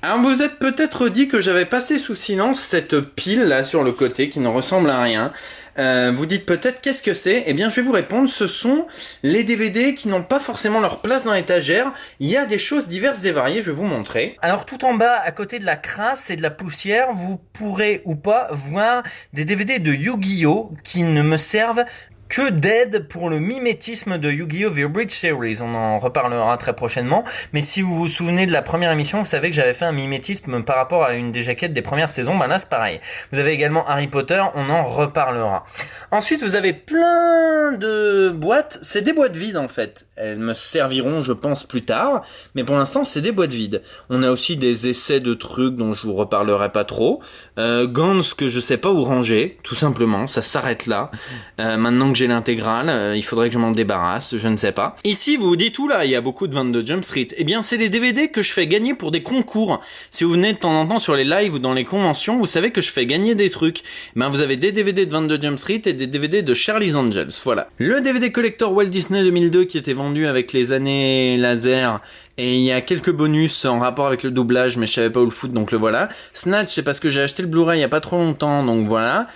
Alors vous êtes peut-être dit que j'avais passé sous silence cette pile là sur le côté qui ne ressemble à rien. Vous dites peut-être qu'est-ce que c'est? Eh bien je vais vous répondre, ce sont les DVD qui n'ont pas forcément leur place dans l'étagère. Il y a des choses diverses et variées, je vais vous montrer. Alors tout en bas, à côté de la crasse et de la poussière, vous pourrez ou pas voir des DVD de Yu-Gi-Oh! Qui ne me servent que d'aide pour le mimétisme de Yu-Gi-Oh! The Bridge Series. On en reparlera très prochainement. Mais si vous vous souvenez de la première émission, vous savez que j'avais fait un mimétisme par rapport à une des jaquettes des premières saisons. Ben là, c'est pareil. Vous avez également Harry Potter, on en reparlera. Ensuite, vous avez plein de boîtes. C'est des boîtes vides, en fait. Elles me serviront, je pense, plus tard. Mais pour l'instant, c'est des boîtes vides. On a aussi des essais de trucs dont je vous reparlerai pas trop. Gans que je sais pas où ranger, tout simplement. Ça s'arrête là. Maintenant que j'ai l'intégrale, il faudrait que je m'en débarrasse, je ne sais pas. Ici, vous vous dites, oula, il y a beaucoup de 22 Jump Street. Eh bien, c'est les DVD que je fais gagner pour des concours. Si vous venez de temps en temps sur les lives ou dans les conventions, vous savez que je fais gagner des trucs. Ben, vous avez des DVD de 22 Jump Street et des DVD de Charlie's Angels, voilà. Le DVD collector Walt Disney 2002 qui était vendu avec les années laser. Et il y a quelques bonus en rapport avec le doublage, mais je savais pas où le foutre, donc le voilà. Snatch, c'est parce que j'ai acheté le Blu-ray il y a pas trop longtemps, donc voilà.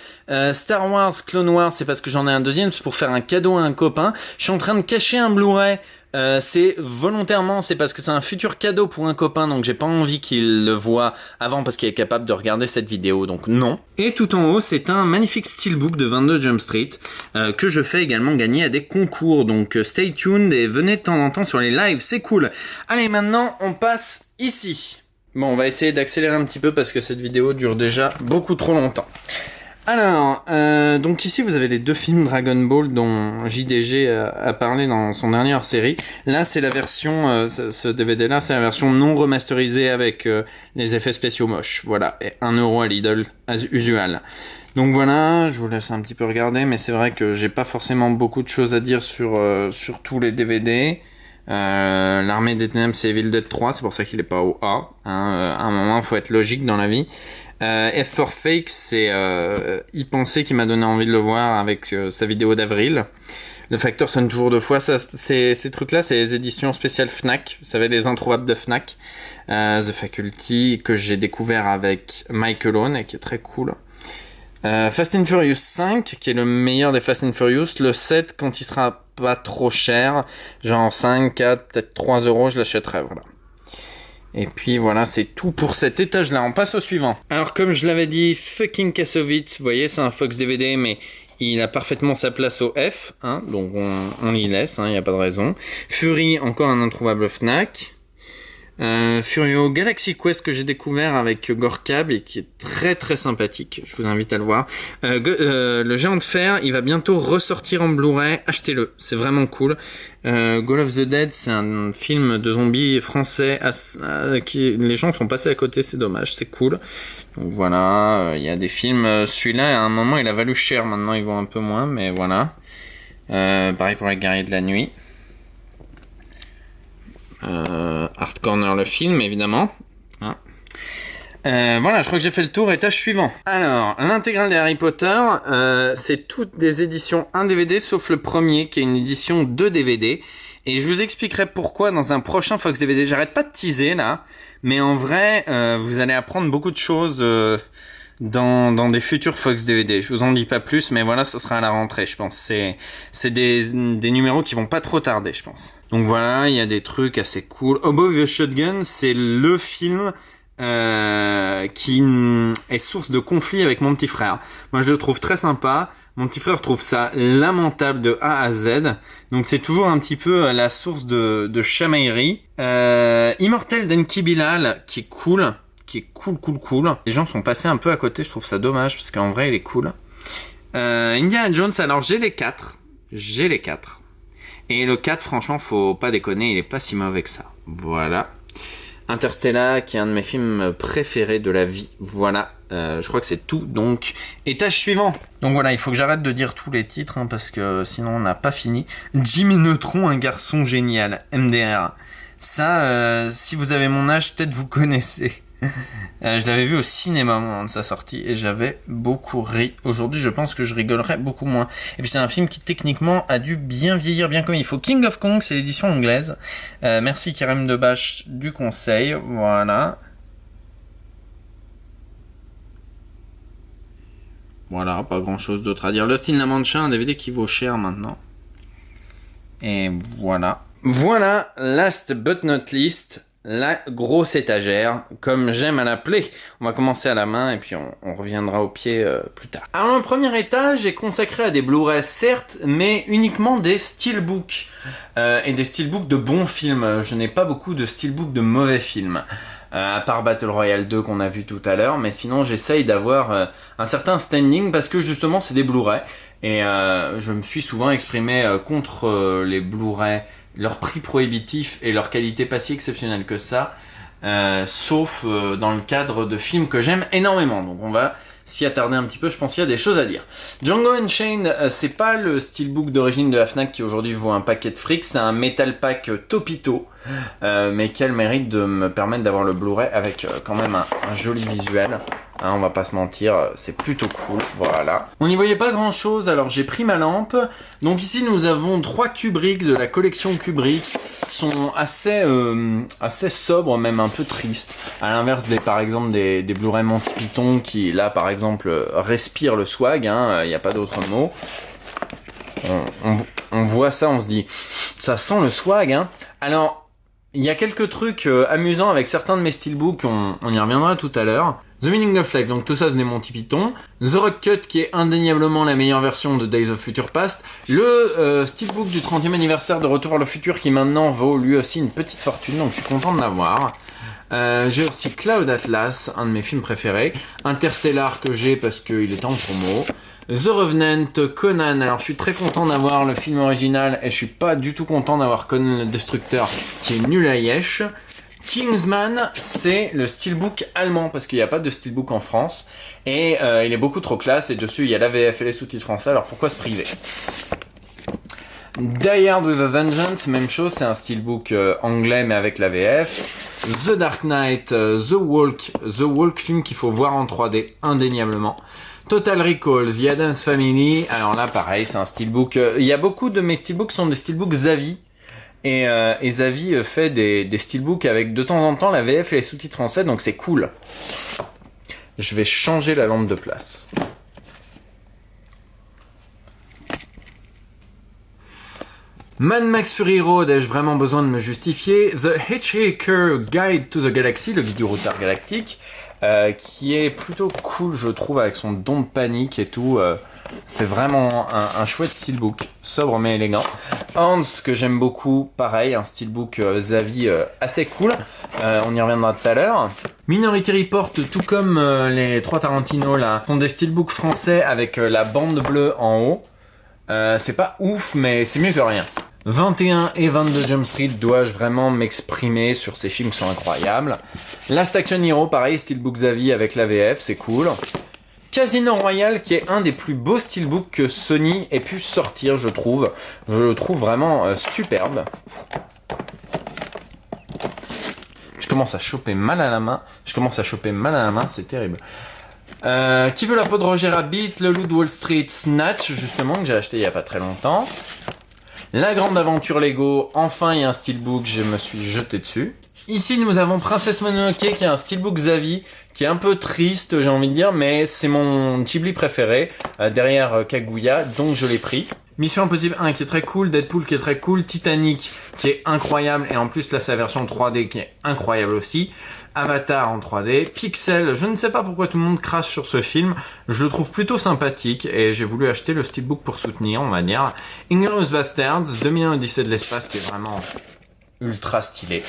Star Wars, Clone Wars, c'est parce que j'en ai un deuxième, c'est pour faire un cadeau à un copain. Je suis en train de cacher un Blu-ray. C'est volontairement, c'est parce que c'est un futur cadeau pour un copain, donc j'ai pas envie qu'il le voie avant parce qu'il est capable de regarder cette vidéo, donc non. Et tout en haut, c'est un magnifique steelbook de 22 Jump Street que je fais également gagner à des concours, donc stay tuned et venez de temps en temps sur les lives, c'est cool. Allez, maintenant on passe ici. Bon, on va essayer d'accélérer un petit peu parce que cette vidéo dure déjà beaucoup trop longtemps. Alors, donc ici vous avez les deux films Dragon Ball dont JDG a parlé dans son dernière série. Là c'est la version, ce DVD là c'est la version non remasterisée avec les effets spéciaux moches. Voilà, et 1 € à Lidl as usual. Donc voilà, je vous laisse un petit peu regarder, mais c'est vrai que j'ai pas forcément beaucoup de choses à dire sur tous les DVD. L'Armée des Ténèbres c'est Evil Dead 3, c'est pour ça qu'il est pas au A. Hein. À un moment faut être logique dans la vie. F for Fake, c'est y penser qui m'a donné envie de le voir avec sa vidéo d'avril. Le facteur sonne toujours deux fois. Ça, ces trucs-là, c'est les éditions spéciales Fnac. Vous savez, les introuvables de Fnac. The Faculty, que j'ai découvert avec Michael Owen, et qui est très cool. Fast and Furious 5, qui est le meilleur des Fast and Furious. Le 7, quand il sera pas trop cher, genre 5, 4, peut-être 3 €, je l'achèterai, voilà. Et puis voilà, c'est tout pour cet étage-là. On passe au suivant. Alors comme je l'avais dit, fucking Kassovitz, vous voyez, c'est un Fox DVD, mais il a parfaitement sa place au F, hein, donc on l'y laisse, hein, y a pas de raison. Fury, encore un introuvable Fnac. Furio Galaxy Quest que j'ai découvert avec Gorkab et qui est très très sympathique, je vous invite à le voir. Le Géant de Fer, il va bientôt ressortir en Blu-ray, achetez-le, c'est vraiment cool. Call of the Dead, c'est un film de zombies français qui les gens sont passés à côté, c'est dommage, c'est cool. Donc voilà, il y a des films, celui-là à un moment il a valu cher, maintenant il vaut un peu moins, mais voilà. Pareil pour les Guerriers de la Nuit. Hard Corner le film évidemment, hein. Voilà, je crois que j'ai fait le tour. Étage suivant. Alors, l'intégrale des Harry Potter, c'est toutes des éditions 1 DVD sauf le premier qui est une édition 2 DVD. Et je vous expliquerai pourquoi dans un prochain Fox DVD. J'arrête pas de teaser là, mais en vrai, vous allez apprendre beaucoup de choses dans des futurs Fox DVD. Je vous en dis pas plus, mais voilà, ce sera à la rentrée, je pense. C'est des numéros qui vont pas trop tarder, je pense. Donc voilà, il y a des trucs assez cool. Hobo with a Shotgun, c'est le film qui est source de conflit avec mon petit frère. Moi, je le trouve très sympa. Mon petit frère trouve ça lamentable de A à Z. Donc c'est toujours un petit peu la source de chamaillerie. Immortel d'Enki Bilal, qui est cool. Cool. Les gens sont passés un peu à côté, je trouve ça dommage, parce qu'en vrai, il est cool. Indiana Jones, alors j'ai les 4. Et le 4, franchement, faut pas déconner, il est pas si mauvais que ça. Voilà. Interstellar, qui est un de mes films préférés de la vie. Voilà, je crois que c'est tout. Donc, étage suivant. Donc voilà, il faut que j'arrête de dire tous les titres, hein, parce que sinon on n'a pas fini. Jimmy Neutron, un garçon génial. MDR. Ça, si vous avez mon âge, peut-être vous connaissez. Je l'avais vu au cinéma au moment de sa sortie et j'avais beaucoup ri. Aujourd'hui, je pense que je rigolerais beaucoup moins. Et puis c'est un film qui techniquement a dû bien vieillir bien comme il faut. King of Kong, c'est l'édition anglaise. Merci Kerem Debache du conseil. Voilà. Voilà, pas grand chose d'autre à dire. Lost in La Mancha, un DVD qui vaut cher maintenant. Et voilà. Voilà, last but not least, la grosse étagère, comme j'aime à l'appeler. On va commencer à la main et puis on reviendra au pied plus tard. Alors le premier étage est consacré à des Blu-ray certes, mais uniquement des steelbooks. Et des steelbooks de bons films. Je n'ai pas beaucoup de steelbooks de mauvais films. À part Battle Royale 2 qu'on a vu tout à l'heure, mais sinon j'essaye d'avoir un certain standing parce que justement c'est des Blu-ray. Et je me suis souvent exprimé contre les Blu-ray, leur prix prohibitif et leur qualité pas si exceptionnelle que ça, sauf dans le cadre de films que j'aime énormément. Donc on va s'y attarder un petit peu, je pense qu'il y a des choses à dire. Django Unchained, c'est pas le steelbook d'origine de la Fnac qui aujourd'hui vaut un paquet de fric, c'est un metal pack Topito, mais qui a le mérite de me permettre d'avoir le Blu-ray avec quand même un joli visuel. Hein, on va pas se mentir, c'est plutôt cool, voilà. On n'y voyait pas grand chose, alors j'ai pris ma lampe. Donc ici nous avons 3 Kubrick de la collection Kubrick, qui sont assez sobres, même un peu tristes. À l'inverse par exemple des Blu-ray Monty Python qui là par exemple respirent le swag, hein, y a pas d'autre mot. On voit ça, on se dit, ça sent le swag, hein. Alors, il y a quelques trucs amusants avec certains de mes steelbooks, on y reviendra tout à l'heure. The Meaning of Life, donc tout ça c'est des Monty Python. The Rock Cut, qui est indéniablement la meilleure version de Days of Future Past. Le steelbook du 30e anniversaire de Retour vers le futur, qui maintenant vaut lui aussi une petite fortune, donc je suis content de l'avoir. J'ai aussi Cloud Atlas, un de mes films préférés. Interstellar, que j'ai parce qu'il est en promo. The Revenant, Conan, alors je suis très content d'avoir le film original et je suis pas du tout content d'avoir Conan le Destructeur qui est nul à Yesh. Kingsman, c'est le steelbook allemand parce qu'il n'y a pas de steelbook en France et il est beaucoup trop classe et dessus il y a la VF et les sous-titres français, alors pourquoi se priver? Die Hard with a Vengeance, même chose, c'est un steelbook anglais mais avec la VF. The Dark Knight, The Walk, film qu'il faut voir en 3D indéniablement. Total Recall, The Addams Family, alors là pareil, c'est un steelbook, il y a beaucoup de mes steelbooks sont des steelbooks Zavi. Et Zavi fait des steelbooks avec de temps en temps la VF et les sous-titres français, donc c'est cool. Je vais changer la lampe de place. Mad Max Fury Road, ai-je vraiment besoin de me justifier? The Hitchhiker Guide to the Galaxy, le guide du routard galactique, qui est plutôt cool, je trouve, avec son don de panique et tout. C'est vraiment un chouette steelbook, sobre mais élégant. Hans, que j'aime beaucoup, pareil, un steelbook Zavi assez cool. On y reviendra tout à l'heure. Minority Report, tout comme les 3 Tarantino là, sont des steelbooks français avec la bande bleue en haut. C'est pas ouf, mais c'est mieux que rien. 21 et 22 Jump Street, dois-je vraiment m'exprimer sur ces films qui sont incroyables. Last Action Hero, pareil, steelbook Zavi avec la VF, c'est cool. Casino Royale, qui est un des plus beaux steelbooks que Sony ait pu sortir, je trouve. Je le trouve vraiment superbe. Je commence à choper mal à la main. C'est terrible. Qui veut la peau de Roger Rabbit, Le Loup de Wall Street, Snatch, justement, que j'ai acheté il y a pas très longtemps. La Grande Aventure Lego, enfin il y a un steelbook, je me suis jeté dessus. Ici nous avons Princess Mononoke, qui est un steelbook Zavi, qui est un peu triste, j'ai envie de dire, mais c'est mon Ghibli préféré, derrière Kaguya, donc je l'ai pris. Mission Impossible 1 qui est très cool, Deadpool qui est très cool, Titanic qui est incroyable, et en plus là sa version 3D qui est incroyable aussi. Avatar en 3D, Pixel, je ne sais pas pourquoi tout le monde crache sur ce film, je le trouve plutôt sympathique et j'ai voulu acheter le steelbook pour soutenir, on va dire. Inglourious Basterds, 2001 Odyssée de l'espace qui est vraiment ultra stylé.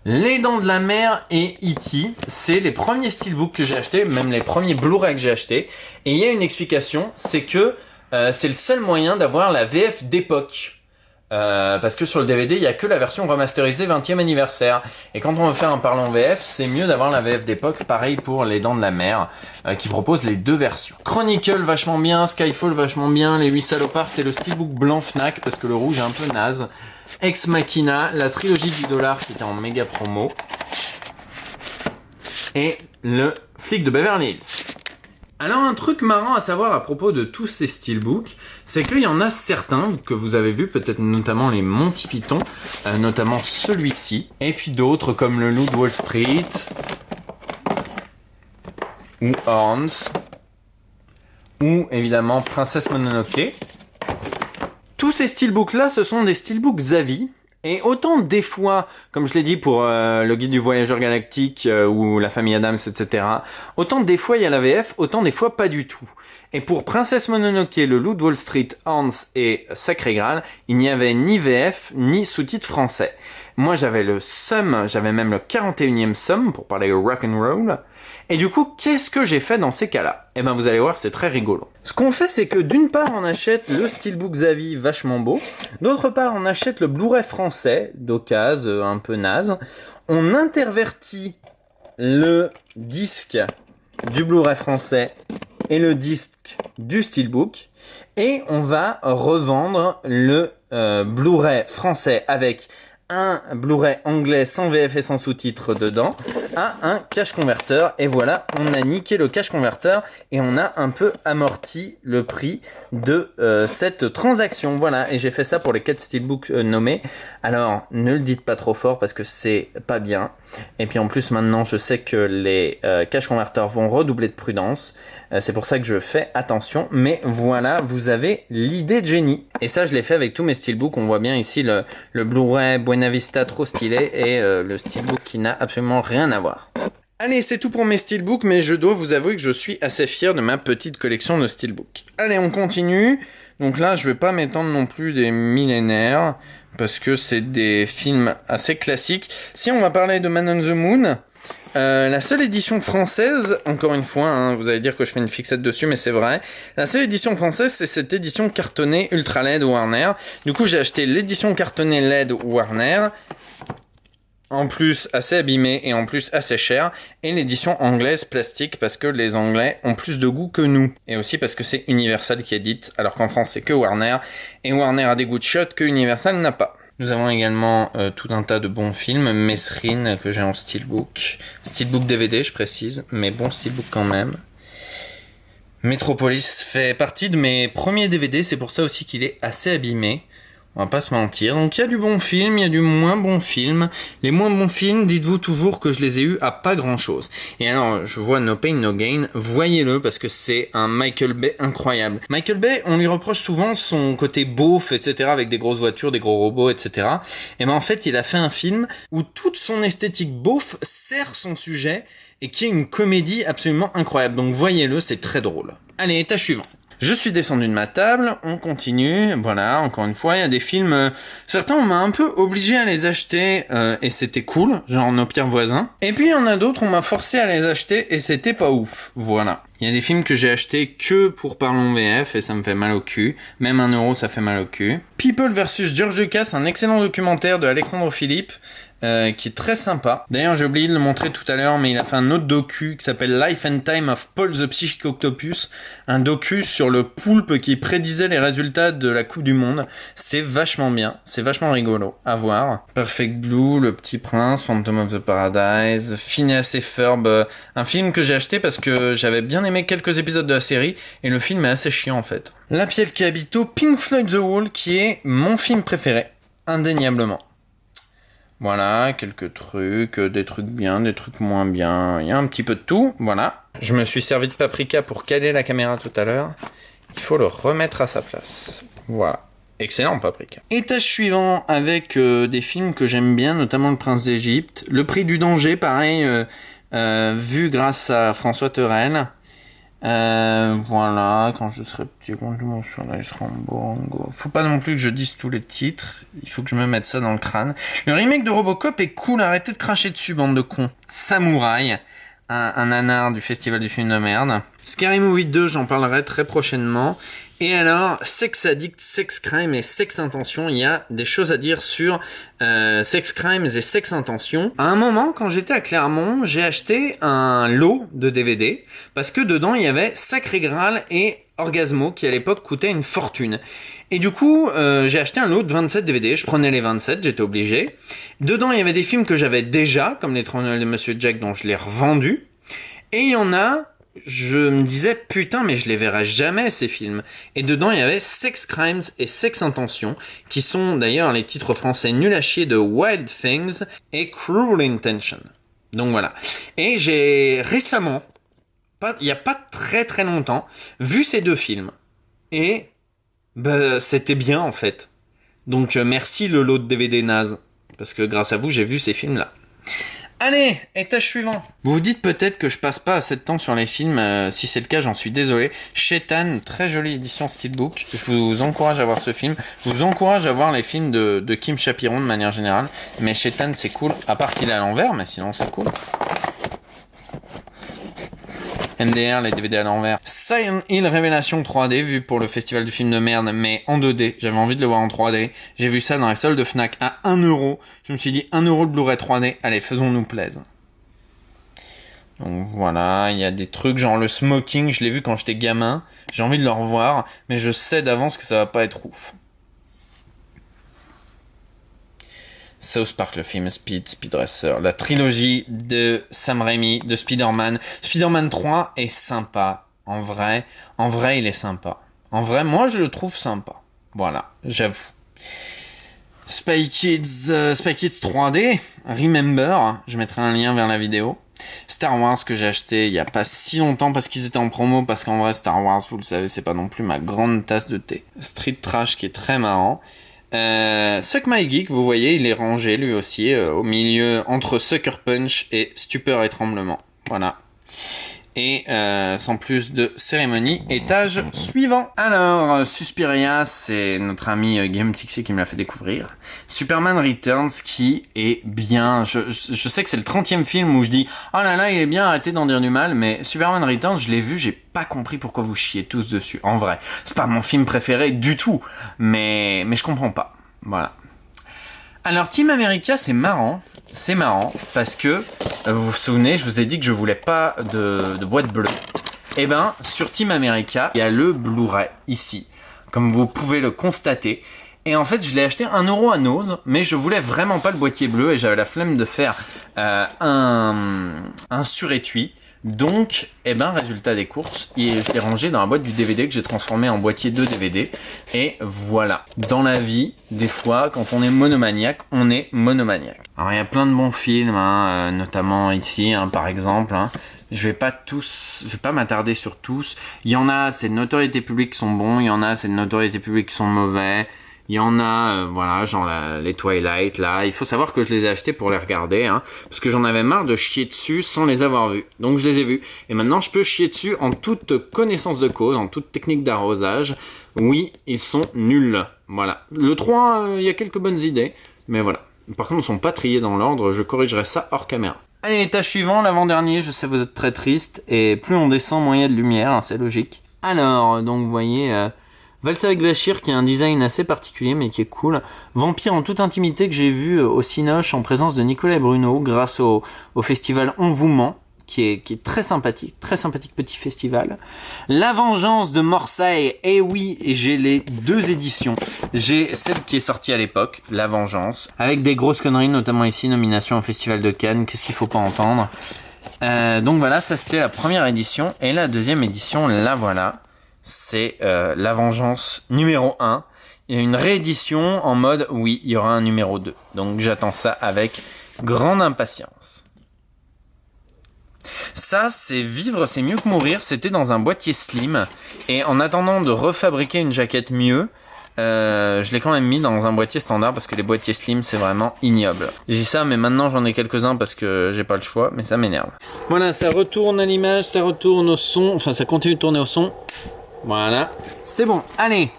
Les Dents de la Mer et E.T., c'est les premiers steelbooks que j'ai achetés, même les premiers Blu-ray que j'ai achetés, et il y a une explication, c'est que c'est le seul moyen d'avoir la VF d'époque. Parce que sur le DVD, il y a que la version remasterisée 20e anniversaire. Et quand on veut faire un parlant VF, c'est mieux d'avoir la VF d'époque. Pareil pour Les Dents de la Mer, qui propose les deux versions. Chronicle, vachement bien. Skyfall, vachement bien. Les 8 salopards, c'est le steelbook blanc Fnac, parce que le rouge est un peu naze. Ex Machina, la trilogie du dollar qui était en méga promo. Et le flic de Beverly Hills. Alors un truc marrant à savoir à propos de tous ces steelbooks, c'est qu'il y en a certains que vous avez vus, peut-être notamment les Monty Python, notamment celui-ci, et puis d'autres comme le Loup de Wall Street, ou Horns, ou évidemment Princesse Mononoke. Tous ces steelbooks-là, ce sont des steelbooks Zavi. Et autant des fois, comme je l'ai dit pour le guide du voyageur galactique ou la famille Adams, etc., autant des fois il y a la VF, autant des fois pas du tout. Et pour Princesse Mononoke, le Loup de Wall Street, Hans et Sacré Graal, il n'y avait ni VF ni sous-titres français. Moi j'avais le SUM, j'avais même le 41e SUM pour parler rock'n'roll. Et du coup, qu'est-ce que j'ai fait dans ces cas-là? Eh ben vous allez voir, c'est très rigolo. Ce qu'on fait, c'est que d'une part, on achète le steelbook Zavi vachement beau. D'autre part, on achète le Blu-ray français d'occasion, un peu naze. On intervertit le disque du Blu-ray français et le disque du steelbook. Et on va revendre le Blu-ray français avec un Blu-ray anglais sans VF et sans sous-titres dedans à un cache converteur. Et voilà, on a niqué le cache converteur et on a un peu amorti le prix de cette transaction. Voilà, et j'ai fait ça pour les 4 steelbooks nommés. Alors, ne le dites pas trop fort parce que c'est pas bien. Et puis en plus, maintenant, je sais que les cache converteurs vont redoubler de prudence. C'est pour ça que je fais attention. Mais voilà, vous avez l'idée de génie. Et ça, je l'ai fait avec tous mes steelbooks. On voit bien ici le Blu-ray Buena Vista trop stylé et le steelbook qui n'a absolument rien à voir. Allez, c'est tout pour mes steelbooks, mais je dois vous avouer que je suis assez fier de ma petite collection de steelbooks. Allez, on continue. Donc là, je vais pas m'étendre non plus des millénaires, parce que c'est des films assez classiques. Si on va parler de Man on the Moon, la seule édition française, encore une fois, hein, vous allez dire que je fais une fixette dessus, mais c'est vrai, la seule édition française, c'est cette édition cartonnée Ultra LED Warner. Du coup, j'ai acheté l'édition cartonnée LED Warner, en plus assez abîmée et en plus assez chère, et l'édition anglaise plastique parce que les Anglais ont plus de goût que nous, et aussi parce que c'est Universal qui édite, alors qu'en France c'est que Warner, et Warner a des goûts de shot que Universal n'a pas. Nous avons également tout un tas de bons films, Mesrine que j'ai en steelbook DVD je précise, mais bon steelbook quand même. Metropolis fait partie de mes premiers DVD, c'est pour ça aussi qu'il est assez abîmé. On va pas se mentir. Donc il y a du bon film, il y a du moins bon film. Les moins bons films, dites-vous toujours que je les ai eus à pas grand-chose. Et alors, je vois No Pain No Gain, voyez-le parce que c'est un Michael Bay incroyable. Michael Bay, on lui reproche souvent son côté beauf, etc., avec des grosses voitures, des gros robots, etc. Et ben en fait, il a fait un film où toute son esthétique beauf sert son sujet et qui est une comédie absolument incroyable. Donc voyez-le, c'est très drôle. Allez, étage suivant. Je suis descendu de ma table, on continue, voilà, encore une fois, il y a des films, certains on m'a un peu obligé à les acheter, et c'était cool, genre Nos pires voisins, et puis il y en a d'autres, on m'a forcé à les acheter, et c'était pas ouf, voilà. Il y a des films que j'ai achetés que pour Parlons VF, et ça me fait mal au cul, même 1 euro ça fait mal au cul. People vs George Lucas, un excellent documentaire de Alexandre Philippe, qui est très sympa. D'ailleurs, j'ai oublié de le montrer tout à l'heure, mais il a fait un autre docu qui s'appelle Life and Time of Paul the Psychic Octopus, un docu sur le poulpe qui prédisait les résultats de la Coupe du Monde. C'est vachement bien, c'est vachement rigolo à voir. Perfect Blue, Le Petit Prince, Phantom of the Paradise, Phineas et Ferb, un film que j'ai acheté parce que j'avais bien aimé quelques épisodes de la série, et le film est assez chiant en fait. La Piel qui habite au Pink Floyd The Wall, qui est mon film préféré, indéniablement. Voilà, quelques trucs, des trucs bien, des trucs moins bien, il y a un petit peu de tout, voilà. Je me suis servi de paprika pour caler la caméra tout à l'heure, il faut le remettre à sa place, voilà. Excellent paprika. Étage suivant avec des films que j'aime bien, notamment Le Prince d'Égypte, Le Prix du Danger, pareil, vu grâce à François Terrel. Voilà, quand je serai petit, quand je m'en serai Rambo. Faut pas non plus que je dise tous les titres, il faut que je me mette ça dans le crâne. Le remake de Robocop est cool, arrêtez de cracher dessus, bande de cons. Samouraï, un nanar du festival du film de merde. Scary Movie 2, j'en parlerai très prochainement. Et alors, Sex Addict, Sex Crime et Sex Intention, il y a des choses à dire sur Sex Crimes et Sex Intention. À un moment, quand j'étais à Clermont, j'ai acheté un lot de DVD, parce que dedans, il y avait Sacré Graal et Orgasmo, qui à l'époque coûtait une fortune. Et du coup, j'ai acheté un lot de 27 DVD, je prenais les 27, j'étais obligé. Dedans, il y avait des films que j'avais déjà, comme L'étrange de Monsieur Jack, dont je l'ai revendu. Et il y en a, je me disais, putain, mais je les verrai jamais, ces films. Et dedans, il y avait Sex Crimes et Sex Intention, qui sont d'ailleurs les titres français nuls à chier de Wild Things et Cruel Intention. Donc voilà. Et j'ai récemment, il y a pas très très longtemps, vu ces deux films. Et bah c'était bien en fait. Donc merci le lot de DVD naze. Parce que grâce à vous, j'ai vu ces films-là. Allez, étage suivant. Vous vous dites peut-être que je passe pas assez de temps sur les films. Si c'est le cas, j'en suis désolé. Shaitan, très jolie édition Steelbook. Je vous encourage à voir ce film. Je vous encourage à voir les films de Kim Chapiron de manière générale. Mais Shaitan, c'est cool. À part qu'il est à l'envers, mais sinon c'est cool. MDR, les DVD à l'envers. Silent Hill Révélation 3D, vu pour le festival du film de merde, mais en 2D. J'avais envie de le voir en 3D. J'ai vu ça dans les soldes de Fnac à 1€. Je me suis dit 1€ le Blu-ray 3D. Allez, faisons-nous plaisir. Donc voilà, il y a des trucs genre le Smoking, je l'ai vu quand j'étais gamin. J'ai envie de le revoir, mais je sais d'avance que ça va pas être ouf. South Park, le film Speed Racer, la trilogie de Sam Raimi, de Spider-Man. Spider-Man 3 est sympa, en vrai, il est sympa. En vrai, moi, je le trouve sympa. Voilà, j'avoue. Spy Kids 3D, Remember, je mettrai un lien vers la vidéo. Star Wars que j'ai acheté il y a pas si longtemps parce qu'ils étaient en promo, parce qu'en vrai, Star Wars, vous le savez, c'est pas non plus ma grande tasse de thé. Street Trash qui est très marrant. Suck My Geek, vous voyez, il est rangé lui aussi au milieu entre Sucker Punch et Stupeur et Tremblement. Voilà. Et sans plus de cérémonie, étage suivant. Alors, Suspiria, c'est notre ami Guillaume Tixier qui me l'a fait découvrir. Superman Returns qui est bien. Je sais que c'est le 30e film où je dis « Oh là là, il est bien, arrêtez d'en dire du mal », mais Superman Returns, je l'ai vu, j'ai pas compris pourquoi vous chiez tous dessus. En vrai, c'est pas mon film préféré du tout, mais je comprends pas. Voilà. Alors, Team America, c'est marrant parce que, vous vous souvenez, je vous ai dit que je voulais pas de boîte bleue. Eh ben, sur Team America, il y a le Blu-ray, ici, comme vous pouvez le constater. Et en fait, je l'ai acheté 1€ à Nose, mais je voulais vraiment pas le boîtier bleu et j'avais la flemme de faire un surétui. Donc, eh ben, résultat des courses, je l'ai rangé dans la boîte du DVD que j'ai transformé en boîtier de DVD. Et voilà. Dans la vie, des fois, quand on est monomaniaque, on est monomaniaque. Alors, il y a plein de bons films, notamment ici, par exemple. Je vais pas m'attarder sur tous. Il y en a, c'est de notoriété publique qui sont bons. Il y en a, c'est de notoriété publique qui sont mauvais. Il y en a, voilà, genre les Twilight, là. Il faut savoir que je les ai achetés pour les regarder, parce que j'en avais marre de chier dessus sans les avoir vus. Donc je les ai vus. Et maintenant, je peux chier dessus en toute connaissance de cause, en toute technique d'arrosage. Oui, ils sont nuls. Voilà. Le 3, il y a quelques bonnes idées, mais voilà. Par contre, ils sont pas triés dans l'ordre. Je corrigerai ça hors caméra. Allez, étage suivant, l'avant-dernier. Je sais, vous êtes très triste. Et plus on descend, moins il y a de lumière, c'est logique. Alors, donc, vous voyez... Valse avec Bachir qui a un design assez particulier mais qui est cool. Vampire en toute intimité que j'ai vu au Cinoche en présence de Nicolas et Bruno grâce au festival On vous ment qui est très sympathique petit festival. La Vengeance de Morsaille, et oui, j'ai les deux éditions. J'ai celle qui est sortie à l'époque, La Vengeance, avec des grosses conneries notamment ici, nomination au festival de Cannes, qu'est-ce qu'il faut pas entendre. Donc voilà, ça c'était la première édition et la deuxième édition, la voilà. C'est La Vengeance numéro 1. Il y a une réédition en mode, oui, il y aura un numéro 2. Donc j'attends ça avec grande impatience. Ça, c'est Vivre, c'est mieux que mourir. C'était dans un boîtier slim. Et en attendant de refabriquer une jaquette mieux, je l'ai quand même mis dans un boîtier standard parce que les boîtiers slim, c'est vraiment ignoble. Je dis ça, mais maintenant j'en ai quelques-uns parce que j'ai pas le choix, mais ça m'énerve. Voilà, ça retourne à l'image, ça retourne au son. Enfin, ça continue de tourner au son. Voilà, c'est bon, allez,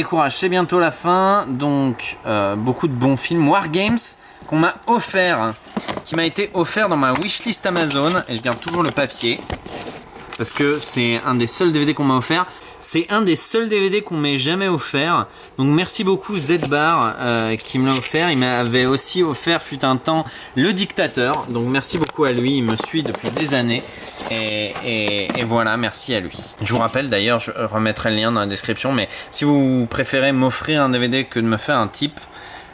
courage, c'est bientôt la fin, donc beaucoup de bons films. Wargames, qu'on m'a offert, qui m'a été offert dans ma wishlist Amazon, et je garde toujours le papier, parce que c'est un des seuls DVD qu'on m'a offert. C'est un des seuls DVD qu'on m'ait jamais offert. Donc merci beaucoup Z-Bar qui me l'a offert. Il m'avait aussi offert fut un temps Le Dictateur. Donc merci beaucoup à lui, il me suit depuis des années. Et voilà, merci à lui. Je vous rappelle d'ailleurs, je remettrai le lien dans la description, mais si vous préférez m'offrir un DVD que de me faire un tip,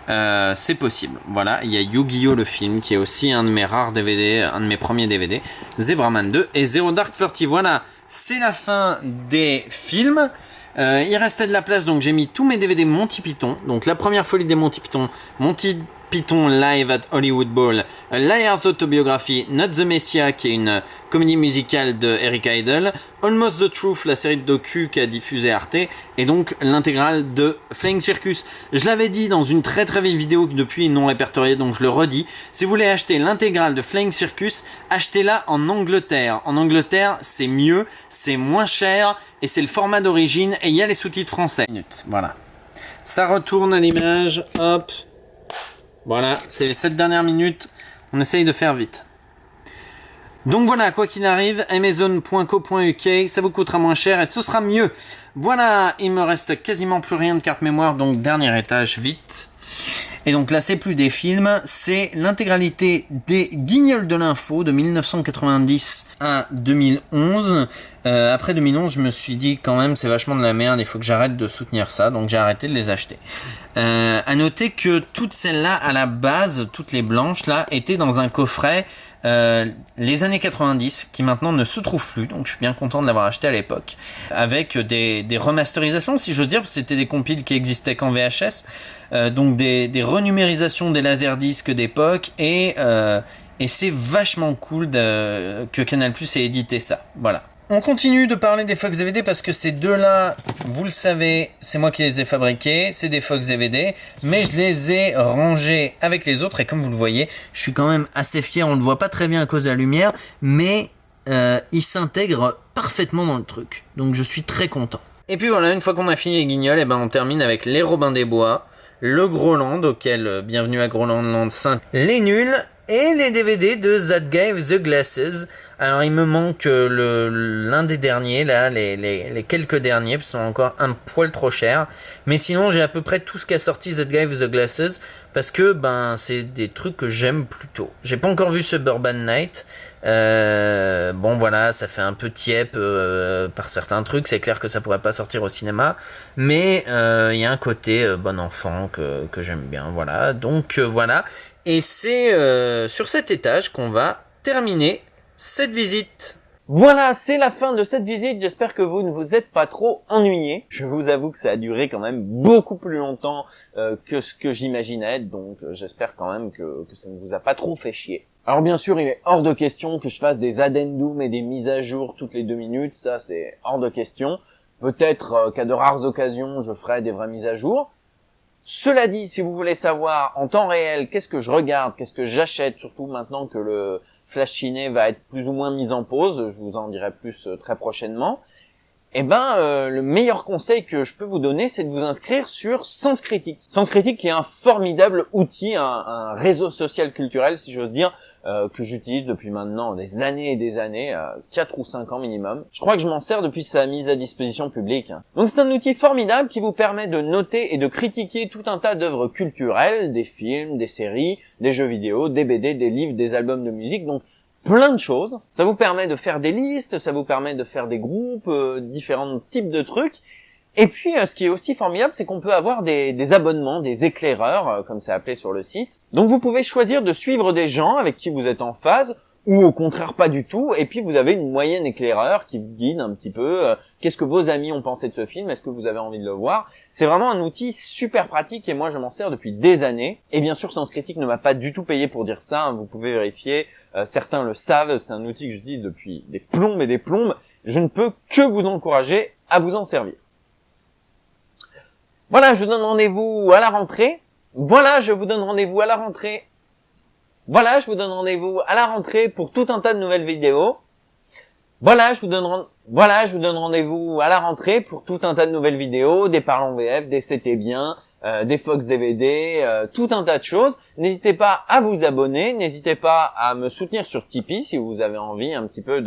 c'est possible. Voilà, il y a Yu-Gi-Oh! Le film qui est aussi un de mes rares DVD, un de mes premiers DVD, Zebraman 2 et Zero Dark Thirty. Voilà, c'est la fin des films. Il restait de la place, donc j'ai mis tous mes DVD Monty Python. Donc la première folie des Monty Python, Monty Python Live at Hollywood Bowl, Liar's Autobiography, Not the Messiah, qui est une comédie musicale de Eric Idle, Almost the Truth, la série de docu qu'a diffusé Arte, et donc l'intégrale de Flying Circus. Je l'avais dit dans une très vieille vidéo que depuis ils n'ont répertoriée, donc je le redis. Si vous voulez acheter l'intégrale de Flying Circus, achetez-la en Angleterre. En Angleterre, c'est mieux, c'est moins cher, et c'est le format d'origine, et il y a les sous-titres français. Voilà. Ça retourne à l'image, hop. Voilà, c'est les 7 dernières minutes, on essaye de faire vite. Donc voilà, quoi qu'il arrive, amazon.co.uk, ça vous coûtera moins cher et ce sera mieux. Voilà, il me reste quasiment plus rien de carte mémoire, donc dernier étage, vite. Et donc là, c'est plus des films, c'est l'intégralité des Guignols de l'info de 1990 à 2011. Après 2011, je me suis dit quand même, c'est vachement de la merde, il faut que j'arrête de soutenir ça, donc j'ai arrêté de les acheter. À noter que toutes celles-là, à la base, toutes les blanches là, étaient dans un coffret les années 90, qui maintenant ne se trouvent plus, donc je suis bien content de l'avoir acheté à l'époque, avec des remasterisations, si je veux dire, parce que c'était des compiles qui existaient qu'en VHS, donc des renumérisations des laserdiscs d'époque, et c'est vachement cool que Canal+ ait édité ça, voilà. On continue de parler des Fox DVD parce que ces deux-là, vous le savez, c'est moi qui les ai fabriqués, c'est des Fox DVD, mais je les ai rangés avec les autres et comme vous le voyez, je suis quand même assez fier, on ne le voit pas très bien à cause de la lumière, mais ils s'intègrent parfaitement dans le truc, donc je suis très content. Et puis voilà, une fois qu'on a fini les Guignols, et ben on termine avec les Robins des Bois, le Groland, auquel bienvenue à Groland Saint, les Nuls, et les DVD de That Guy with the Glasses. Alors il me manque l'un des derniers là, les quelques derniers, parce qu'ils sont encore un poil trop chers. Mais sinon j'ai à peu près tout ce qu'a sorti That Guy with the Glasses, parce que ben c'est des trucs que j'aime plutôt. J'ai pas encore vu Suburban Night. Bon voilà, ça fait un peu tiep par certains trucs. C'est clair que ça pourrait pas sortir au cinéma, mais il y a un côté bon enfant que j'aime bien. Voilà, donc voilà. Et c'est sur cet étage qu'on va terminer cette visite. Voilà, c'est la fin de cette visite. J'espère que vous ne vous êtes pas trop ennuyés. Je vous avoue que ça a duré quand même beaucoup plus longtemps que ce que j'imaginais. Donc j'espère quand même que ça ne vous a pas trop fait chier. Alors bien sûr, il est hors de question que je fasse des addendums et des mises à jour toutes les 2 minutes. Ça, c'est hors de question. Peut-être qu'à de rares occasions, je ferai des vraies mises à jour. Cela dit, si vous voulez savoir en temps réel qu'est-ce que je regarde, qu'est-ce que j'achète, surtout maintenant que le Flash Ciné va être plus ou moins mis en pause, je vous en dirai plus très prochainement, eh ben le meilleur conseil que je peux vous donner, c'est de vous inscrire sur Sens Critique. Sens Critique qui est un formidable outil, un réseau social culturel, si j'ose dire, que j'utilise depuis maintenant des années et des années, 4 ou 5 ans minimum. Je crois que je m'en sers depuis sa mise à disposition publique. Donc c'est un outil formidable qui vous permet de noter et de critiquer tout un tas d'œuvres culturelles, des films, des séries, des jeux vidéo, des BD, des livres, des albums de musique, donc plein de choses. Ça vous permet de faire des listes, ça vous permet de faire des groupes, différents types de trucs. Et puis, ce qui est aussi formidable, c'est qu'on peut avoir des abonnements, des éclaireurs, comme c'est appelé sur le site. Donc vous pouvez choisir de suivre des gens avec qui vous êtes en phase, ou au contraire pas du tout, et puis vous avez une moyenne éclaireur qui vous guide un petit peu, qu'est-ce que vos amis ont pensé de ce film, est-ce que vous avez envie de le voir. C'est vraiment un outil super pratique, et moi je m'en sers depuis des années. Et bien sûr, Sens Critique ne m'a pas du tout payé pour dire ça, hein, vous pouvez vérifier, certains le savent, c'est un outil que j'utilise depuis des plombes et des plombes, je ne peux que vous encourager à vous en servir. Voilà, je vous donne rendez-vous à la rentrée. Voilà, je vous donne rendez-vous à la rentrée. Voilà, je vous donne rendez-vous à la rentrée pour tout un tas de nouvelles vidéos. Voilà, je vous donne rendez-vous à la rentrée pour tout un tas de nouvelles vidéos, des Parlons VF, des C'était bien, des Fox DVD, tout un tas de choses. N'hésitez pas à vous abonner, n'hésitez pas à me soutenir sur Tipeee si vous avez envie un petit peu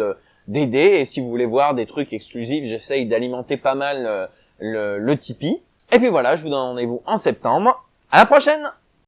d'aider. Et si vous voulez voir des trucs exclusifs, j'essaye d'alimenter pas mal le Tipeee. Et puis voilà, je vous donne rendez-vous en septembre. À la prochaine!